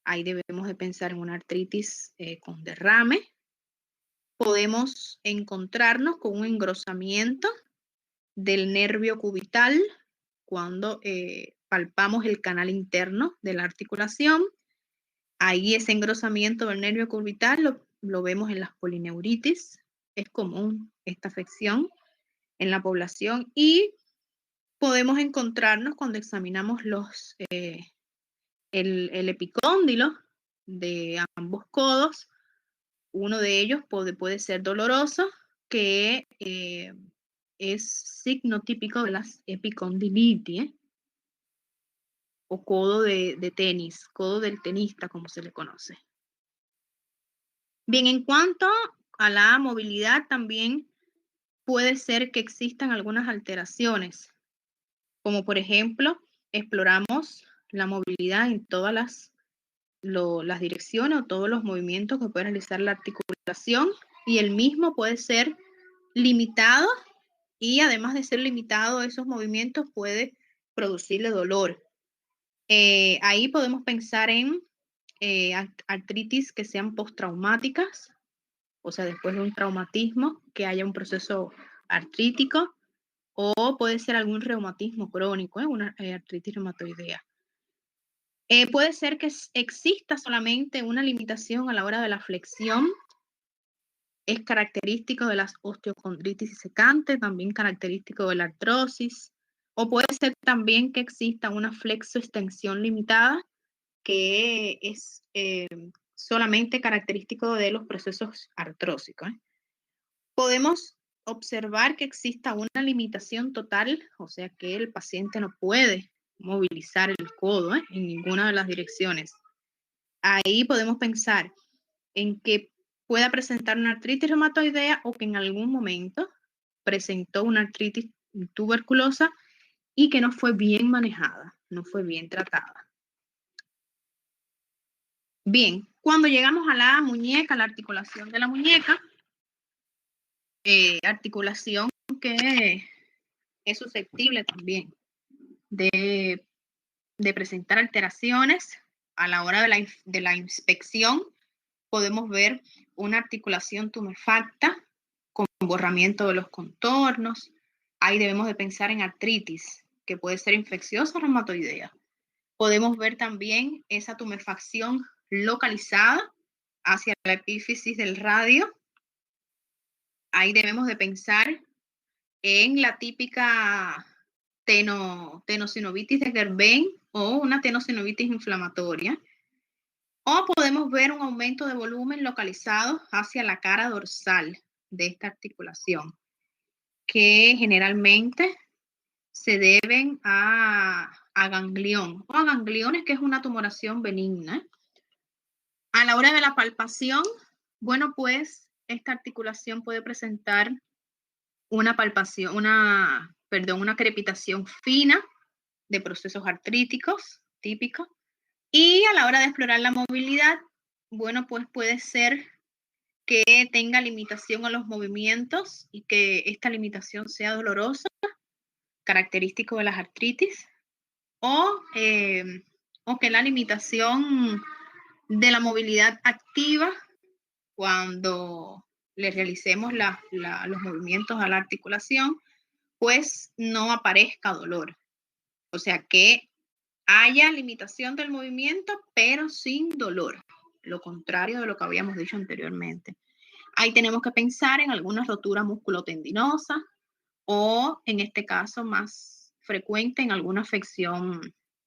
Ahí debemos de pensar en una artritis con derrame. Podemos encontrarnos con un engrosamiento del nervio cubital cuando palpamos el canal interno de la articulación. Ahí ese engrosamiento del nervio cubital lo vemos en las polineuritis. Es común esta afección en la población y podemos encontrarnos cuando examinamos el epicóndilo de ambos codos. Uno de ellos puede ser doloroso, que es signo típico de las epicondilitis, o codo de tenis, codo del tenista, como se le conoce. Bien, en cuanto a la movilidad, también puede ser que existan algunas alteraciones, como por ejemplo, exploramos la movilidad en todas las direcciones o todos los movimientos que puede realizar la articulación, y el mismo puede ser limitado, y además de ser limitado, esos movimientos puede producirle dolor. Ahí podemos pensar en artritis que sean postraumáticas, o sea, después de un traumatismo, que haya un proceso artrítico, o puede ser algún reumatismo crónico, una artritis reumatoidea. Puede ser que exista solamente una limitación a la hora de la flexión. Es característico de las osteocondritis disecantes, también característico de la artrosis, o puede ser también que exista una flexoextensión limitada, que es solamente característico de los procesos artrósicos. Podemos observar que exista una limitación total, o sea que el paciente no puede movilizar el codo en ninguna de las direcciones. Ahí podemos pensar en que pueda presentar una artritis reumatoidea, o que en algún momento presentó una artritis tuberculosa y que no fue bien manejada, no fue bien tratada. Bien, cuando llegamos a la muñeca, la articulación de la muñeca, articulación que es susceptible también de presentar alteraciones a la hora de la inspección. Podemos ver una articulación tumefacta con borramiento de los contornos. Ahí debemos de pensar en artritis, que puede ser infecciosa o reumatoidea. Podemos ver también esa tumefacción localizada hacia la epífisis del radio. Ahí debemos de pensar en la típica tenosinovitis de Gervain, o una tenosinovitis inflamatoria. O podemos ver un aumento de volumen localizado hacia la cara dorsal de esta articulación, que generalmente se deben a ganglión, o a gangliones, que es una tumoración benigna. A la hora de la palpación, bueno, pues esta articulación puede presentar una palpación, una crepitación fina de procesos artríticos típicos. Y a la hora de explorar la movilidad, bueno, pues puede ser que tenga limitación a los movimientos, y que esta limitación sea dolorosa, característico de las artritis, o que la limitación de la movilidad activa, cuando le realicemos los movimientos a la articulación, pues no aparezca dolor. O sea, que haya limitación del movimiento, pero sin dolor, lo contrario de lo que habíamos dicho anteriormente. Ahí tenemos que pensar en alguna rotura musculotendinosa, o en este caso más frecuente, en alguna afección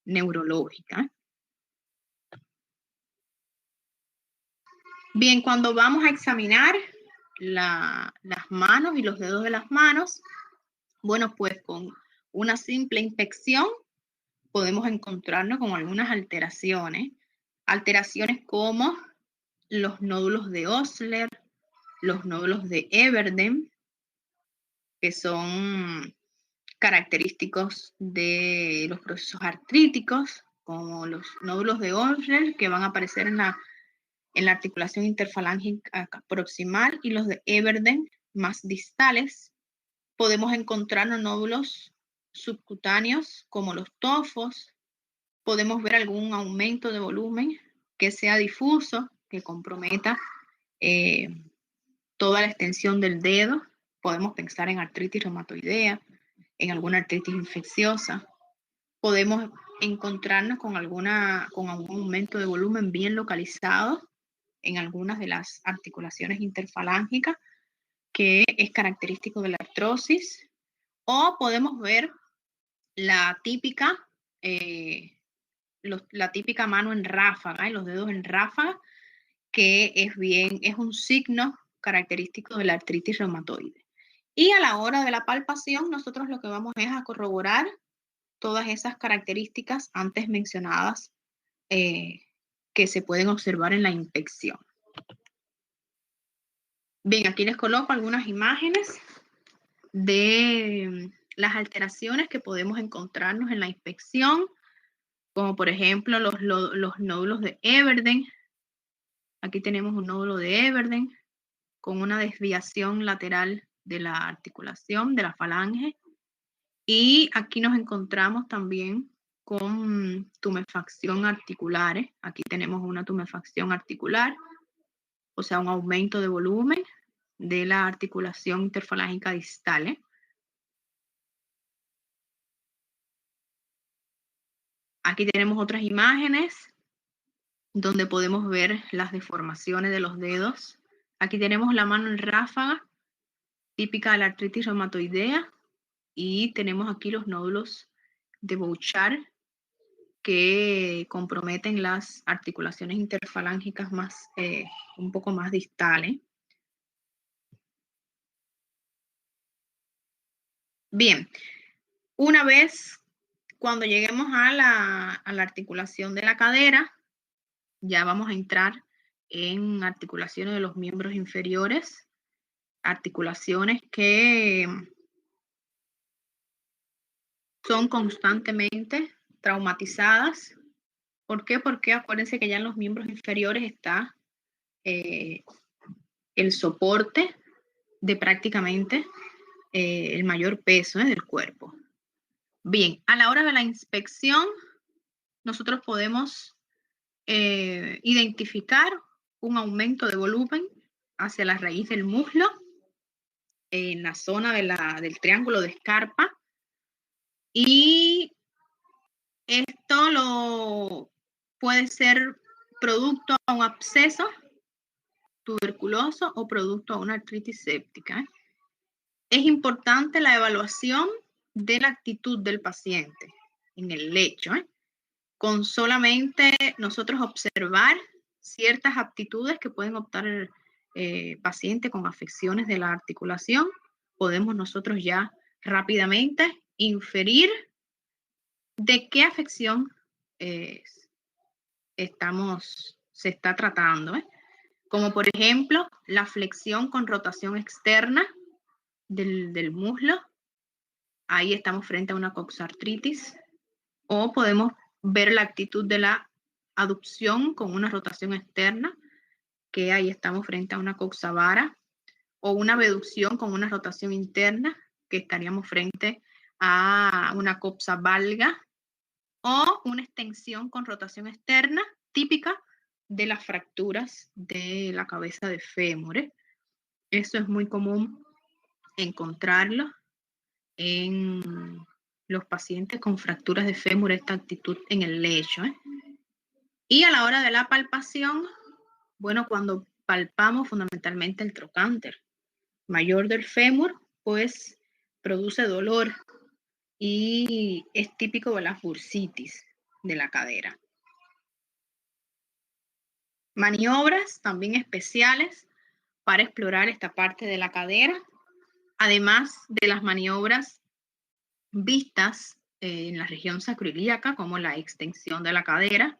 neurológica. Bien, cuando vamos a examinar las manos y los dedos de las manos, bueno, pues con una simple inspección podemos encontrarnos con algunas alteraciones como los nódulos de Osler, los nódulos de Everden, que son característicos de los procesos artríticos, como los nódulos de Osler, que van a aparecer en la articulación interfalángica proximal, y los de Everden más distales. Podemos encontrarnos nódulos subcutáneos como los tofos. Podemos ver algún aumento de volumen que sea difuso, que comprometa toda la extensión del dedo. Podemos pensar en artritis reumatoidea, en alguna artritis infecciosa. Podemos encontrarnos con algún aumento de volumen bien localizado en algunas de las articulaciones interfalángicas, que es característico de la artrosis. O podemos ver la típica la típica mano en ráfaga, los dedos en ráfaga, que es un signo característico de la artritis reumatoide. Y a la hora de la palpación, nosotros lo que vamos es a corroborar todas esas características antes mencionadas que se pueden observar en la inspección. Bien, aquí les coloco algunas imágenes de las alteraciones que podemos encontrarnos en la inspección, como por ejemplo los nódulos de Everden. Aquí tenemos un nódulo de Everden con una desviación lateral de la articulación de la falange. Y aquí nos encontramos también con tumefacción articulares. Aquí tenemos una tumefacción articular, o sea, un aumento de volumen de la articulación interfalángica distal. Aquí tenemos otras imágenes donde podemos ver las deformaciones de los dedos. Aquí tenemos la mano en ráfaga, típica de la artritis reumatoidea, y tenemos aquí los nódulos de Bouchard que comprometen las articulaciones interfalángicas más, un poco más distales. Bien, una vez cuando lleguemos a la articulación de la cadera, ya vamos a entrar en articulaciones de los miembros inferiores, articulaciones que son constantemente traumatizadas. ¿Por qué? Porque acuérdense que ya en los miembros inferiores está el soporte de prácticamente el mayor peso del cuerpo. Bien, a la hora de la inspección, nosotros podemos identificar un aumento de volumen hacia la raíz del muslo, en la zona del triángulo de Scarpa, y esto puede ser producto a un absceso tuberculoso o producto a una artritis séptica. Es importante la evaluación de la actitud del paciente en el lecho. Con solamente nosotros observar ciertas aptitudes que pueden optar el paciente con afecciones de la articulación, podemos nosotros ya rápidamente inferir de qué afección se está tratando. Como por ejemplo la flexión con rotación externa del muslo. Ahí estamos frente a una coxartritis. O podemos ver la actitud de la aducción con una rotación externa, que ahí estamos frente a una coxavara, o una abducción con una rotación interna, que estaríamos frente a una coxa valga, o una extensión con rotación externa, típica de las fracturas de la cabeza de fémur. Eso es muy común encontrarlo en los pacientes con fracturas de fémur, esta actitud en el lecho. Y a la hora de la palpación, bueno, cuando palpamos fundamentalmente el trocánter mayor del fémur, pues produce dolor y es típico de las bursitis de la cadera. Maniobras también especiales para explorar esta parte de la cadera, además de las maniobras vistas en la región sacroiliaca, como la extensión de la cadera.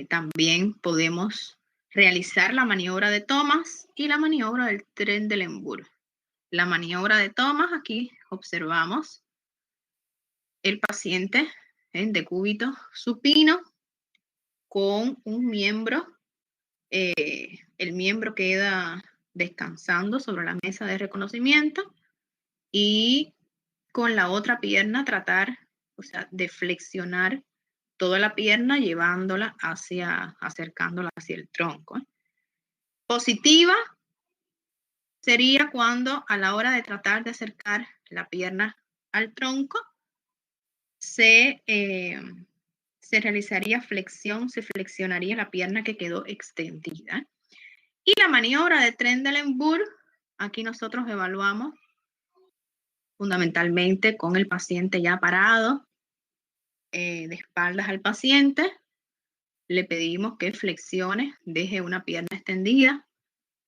También podemos realizar la maniobra de Thomas y la maniobra del Trendelenburg. La maniobra de Thomas, aquí observamos el paciente en decúbito supino con un miembro. El miembro queda descansando sobre la mesa de reconocimiento y con la otra pierna tratar, o sea, de flexionar toda la pierna llevándola acercándola hacia el tronco. Positiva sería cuando a la hora de tratar de acercar la pierna al tronco se realizaría flexión, se flexionaría la pierna que quedó extendida. Y la maniobra de Trendelenburg, aquí nosotros evaluamos fundamentalmente con el paciente ya parado, de espaldas al paciente. Le pedimos que flexione, deje una pierna extendida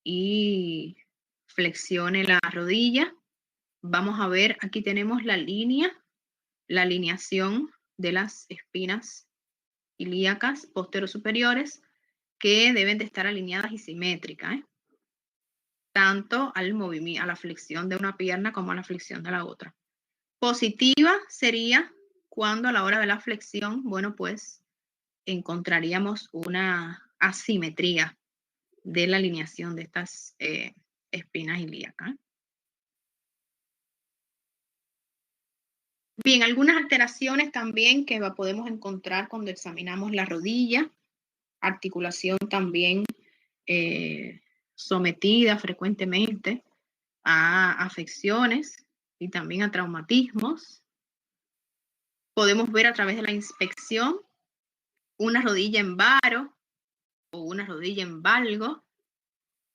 y flexione la rodilla. Vamos a ver, aquí tenemos la línea, la alineación de las espinas ilíacas posterior-superiores que deben de estar alineadas y simétricas, tanto al movimiento, a la flexión de una pierna como a la flexión de la otra. Positiva sería cuando a la hora de la flexión, bueno, pues encontraríamos una asimetría de la alineación de estas espinas ilíacas. Bien, algunas alteraciones también que podemos encontrar cuando examinamos la rodilla, articulación también sometida frecuentemente a afecciones y también a traumatismos. Podemos ver a través de la inspección una rodilla en varo o una rodilla en valgo.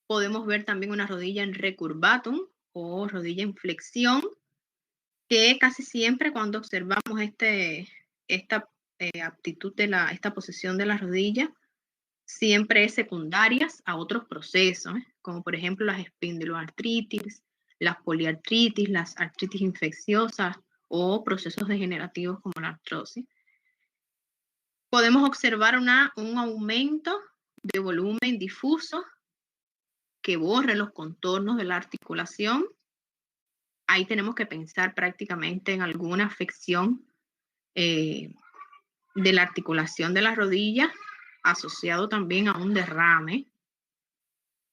Podemos ver también una rodilla en recurvatum o rodilla en flexión, que casi siempre cuando observamos esta aptitud esta posición de la rodilla, siempre es secundaria a otros procesos, como por ejemplo las espondiloartritis, las poliartritis, las artritis infecciosas o procesos degenerativos como la artrosis. Podemos observar un aumento de volumen difuso que borre los contornos de la articulación. Ahí tenemos que pensar prácticamente en alguna afección de la articulación de la rodilla, asociado también a un derrame.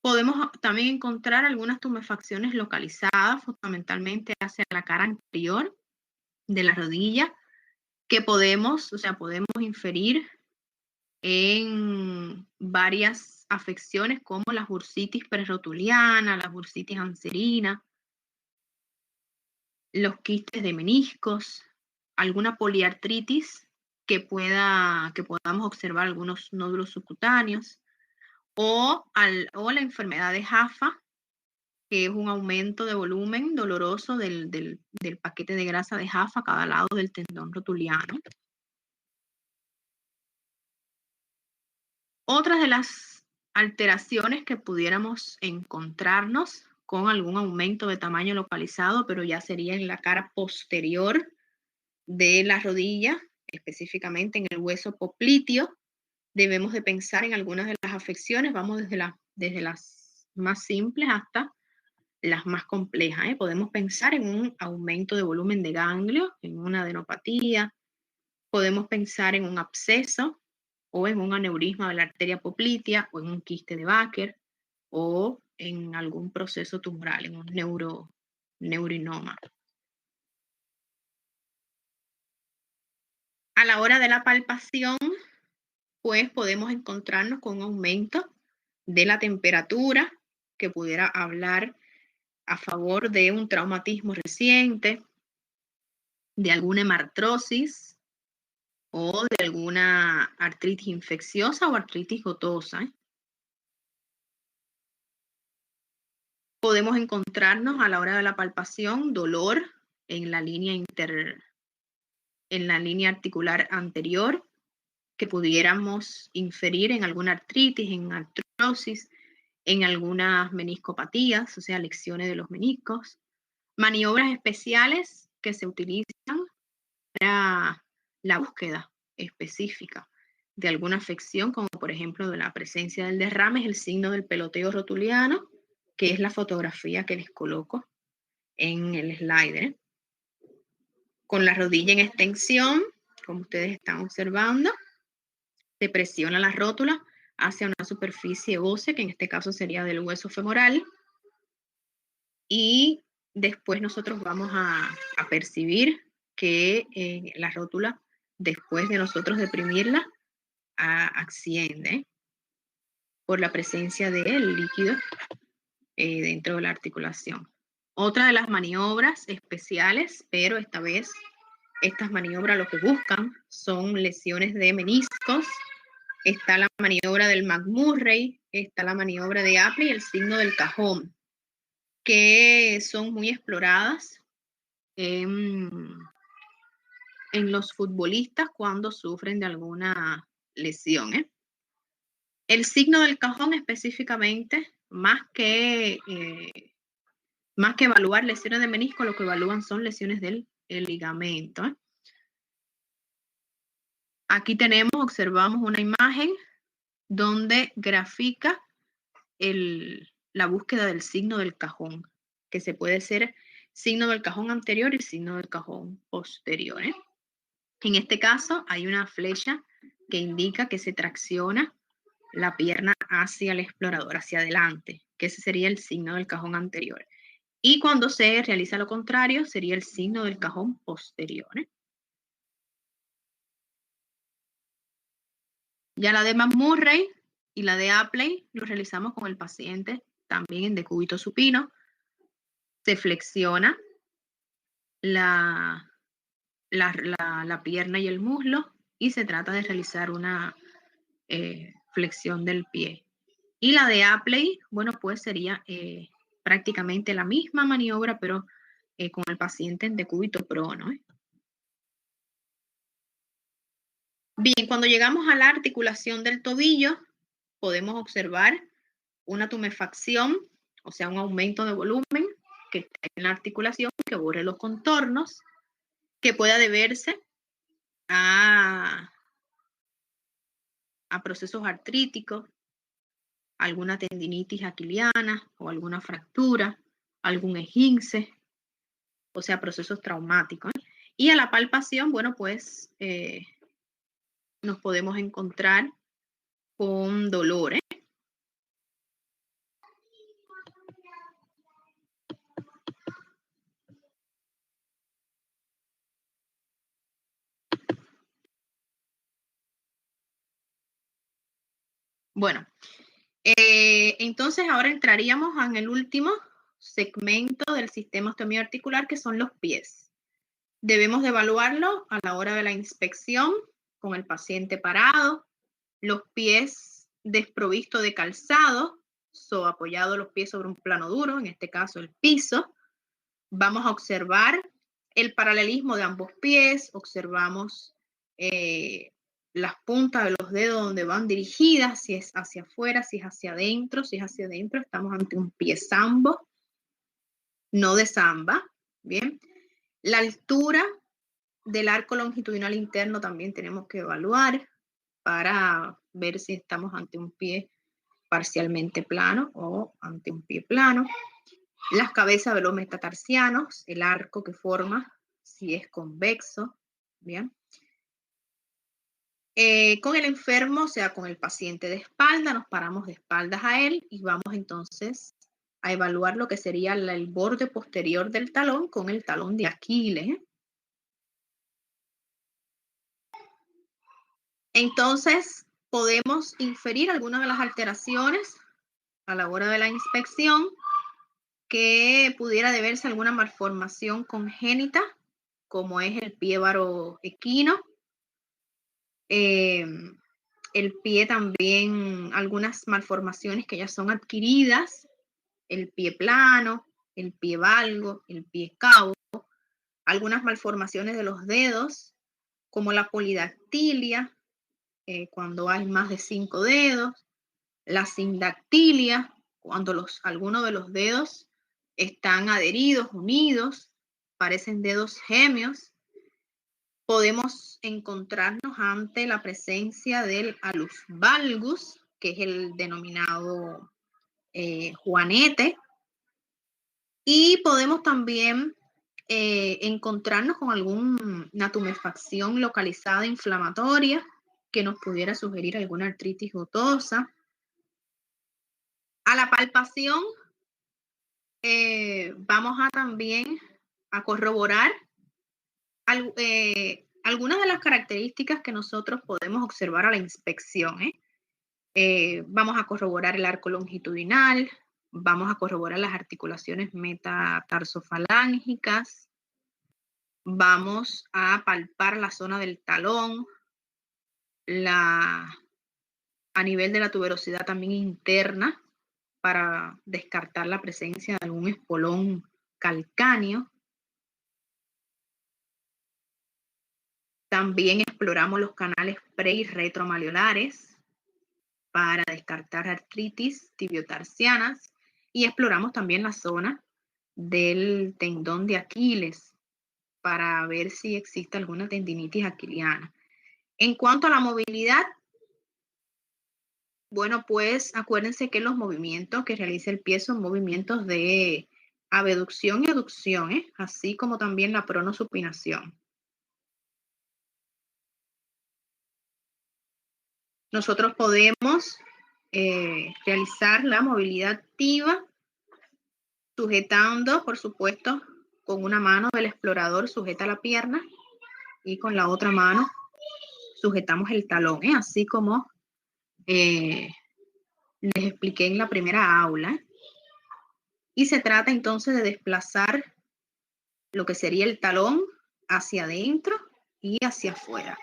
Podemos también encontrar algunas tumefacciones localizadas, fundamentalmente hacia la cara anterior de la rodilla, que podemos inferir en varias afecciones como la bursitis prerotuliana, la bursitis anserina, los quistes de meniscos, alguna poliartritis que podamos observar algunos nódulos subcutáneos, o la enfermedad de Jaffa, que es un aumento de volumen doloroso del paquete de grasa de Jaffa a cada lado del tendón rotuliano. Otras de las alteraciones que pudiéramos encontrarnos con algún aumento de tamaño localizado, pero ya sería en la cara posterior de la rodilla, específicamente en el hueso popliteo. Debemos de pensar en algunas de las afecciones, vamos desde las más simples hasta las más complejas. Podemos pensar en un aumento de volumen de ganglio, en una adenopatía, podemos pensar en un absceso o en un aneurisma de la arteria poplitea o en un quiste de Baker o en algún proceso tumoral, en un neurinoma. A la hora de la palpación, pues podemos encontrarnos con un aumento de la temperatura que pudiera hablar a favor de un traumatismo reciente, de alguna hemartrosis o de alguna artritis infecciosa o artritis gotosa. Podemos encontrarnos a la hora de la palpación dolor en la línea articular anterior, que pudiéramos inferir en alguna artritis, en artrosis, en algunas meniscopatías, o sea, lesiones de los meniscos. Maniobras especiales que se utilizan para la búsqueda específica de alguna afección, como por ejemplo de la presencia del derrame, es el signo del peloteo rotuliano, que es la fotografía que les coloco en el slider. Con la rodilla en extensión, como ustedes están observando, se presiona la rótula hacia una superficie ósea, que en este caso sería del hueso femoral, y después nosotros vamos a percibir que la rótula, después de nosotros deprimirla, asciende por la presencia del líquido dentro de la articulación. Otra de las maniobras especiales, pero esta vez estas maniobras lo que buscan son lesiones de meniscos. Está la maniobra del McMurray, está la maniobra de Apley y el signo del cajón, que son muy exploradas en en los futbolistas cuando sufren de alguna lesión. El signo del cajón específicamente, más que evaluar lesiones de menisco, lo que evalúan son lesiones del ligamento. Aquí observamos una imagen donde grafica la búsqueda del signo del cajón, que se puede ser signo del cajón anterior y signo del cajón posterior. En este caso hay una flecha que indica que se tracciona la pierna hacia el explorador, hacia adelante, que ese sería el signo del cajón anterior. Y cuando se realiza lo contrario, sería el signo del cajón posterior. Ya la de McMurray y la de Apley lo realizamos con el paciente también en decúbito supino. Se flexiona la pierna y el muslo y se trata de realizar una flexión del pie. Y la de Apley, bueno, pues sería prácticamente la misma maniobra, pero con el paciente en decúbito prono. Bien, cuando llegamos a la articulación del tobillo, podemos observar una tumefacción, o sea, un aumento de volumen que está en la articulación, que borre los contornos, que pueda deberse a procesos artríticos, alguna tendinitis aquiliana o alguna fractura, algún esguince, o sea, procesos traumáticos. Y a la palpación, bueno, pues nos podemos encontrar con dolores. Bueno, entonces ahora entraríamos en el último segmento del sistema osteomiarticular, que son los pies. Debemos de evaluarlo a la hora de la inspección con el parado, los pies desprovistos de calzado, apoyados los pies sobre un plano duro, en este caso el piso. Vamos a observar el paralelismo de ambos pies, observamos las puntas de los dedos donde van dirigidas, si es hacia afuera, si es hacia adentro. Si es hacia adentro, estamos ante un pie sambo, no de samba. Bien, la altura del arco longitudinal interno también tenemos que evaluar para ver si estamos ante un pie parcialmente plano o ante un pie plano. Las cabezas de los metatarsianos, el arco que forma, si es convexo. Bien. Con el enfermo, o sea, con el paciente de espalda, nos paramos de espaldas a él y vamos entonces a evaluar lo que sería el borde posterior del talón con el talón de Aquiles. Entonces, podemos inferir algunas de las alteraciones a la hora de la inspección que pudiera deberse a alguna malformación congénita, como es el pie varoequino. El pie también, algunas malformaciones que ya son adquiridas, el pie plano, el pie valgo, el pie cabo, algunas malformaciones de los dedos, como la polidactilia, cuando hay más de 5 dedos, la sindactilia, cuando algunos de los dedos están adheridos, unidos, parecen dedos gemios. Podemos encontrarnos ante la presencia del alus valgus, que es el denominado juanete, y podemos también encontrarnos con alguna tumefacción localizada inflamatoria que nos pudiera sugerir alguna artritis gotosa. A la palpación vamos a también a corroborar algunas de las características que nosotros podemos observar a la inspección. Vamos a corroborar el arco longitudinal, vamos a corroborar las articulaciones metatarsofalángicas, vamos a palpar la zona del talón, a nivel de la tuberosidad también interna, para descartar la presencia de algún espolón calcáneo. También exploramos los canales pre- y retromalleolares para descartar artritis tibiotarsianas y exploramos también la zona del tendón de Aquiles para ver si existe alguna tendinitis aquiliana. En cuanto a la movilidad, bueno, pues acuérdense que los movimientos que realiza el pie son movimientos de abducción y aducción, así como también la pronosupinación. Nosotros podemos realizar la movilidad activa sujetando, por supuesto, con una mano del explorador sujeta la pierna y con la otra mano sujetamos el talón, así como les expliqué en la primera aula. Y se trata entonces de desplazar lo que sería el talón hacia adentro y hacia afuera.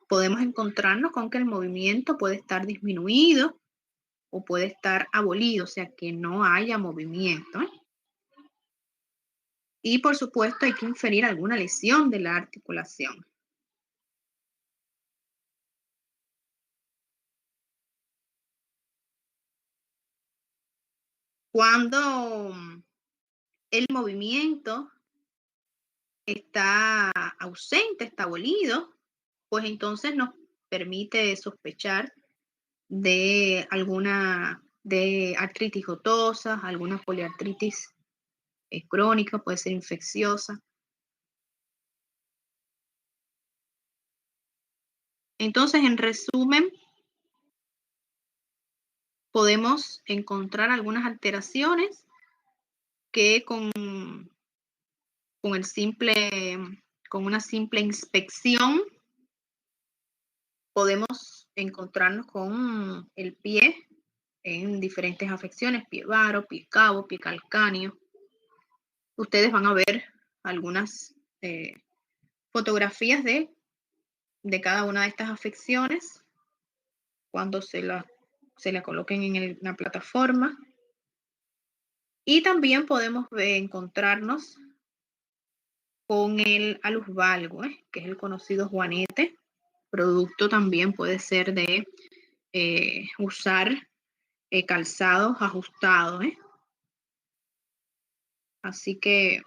Podemos encontrarnos con que el movimiento puede estar disminuido o puede estar abolido, o sea, que no haya movimiento. Y por supuesto hay que inferir alguna lesión de la articulación. Cuando el movimiento está ausente, está abolido, pues entonces nos permite sospechar de alguna de artritis gotosa, alguna poliartritis crónica, puede ser infecciosa. Entonces, en resumen, podemos encontrar algunas alteraciones que con una simple inspección podemos encontrarnos con el pie en diferentes afecciones, pie varo, pie cabo, pie calcáneo. Ustedes van a ver algunas fotografías de cada una de estas afecciones cuando se la coloquen en la plataforma. Y también podemos encontrarnos con el alus valgo, que es el conocido juanete. Producto también puede ser de usar calzados ajustados. Así que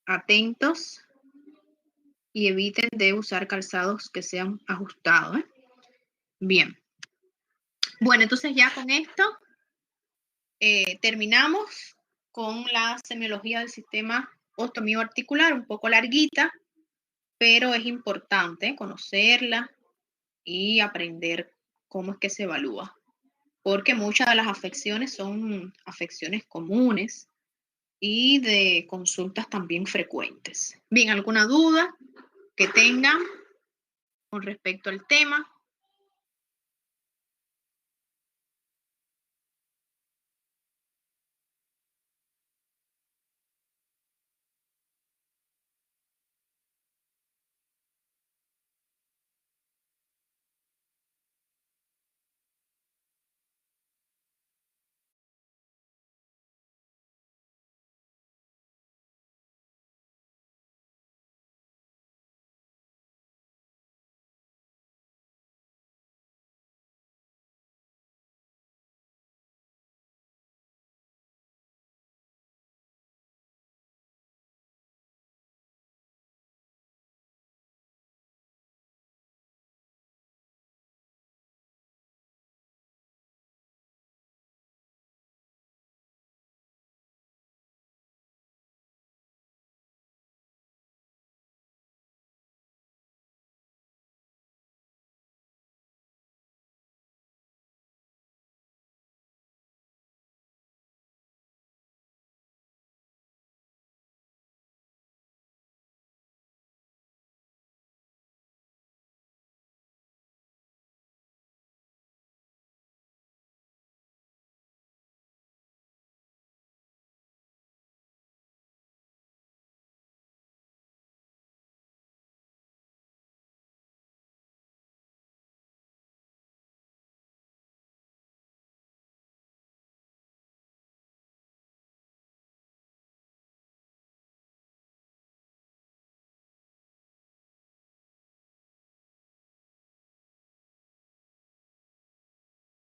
atentos y eviten de usar calzados que sean ajustados. Bien. Bueno, entonces ya con esto terminamos con la semiología del sistema osteomioarticular, un poco larguita, pero es importante conocerla y aprender cómo es que se evalúa, porque muchas de las afecciones son afecciones comunes y de consultas también frecuentes. Bien, ¿alguna duda que tengan con respecto al tema?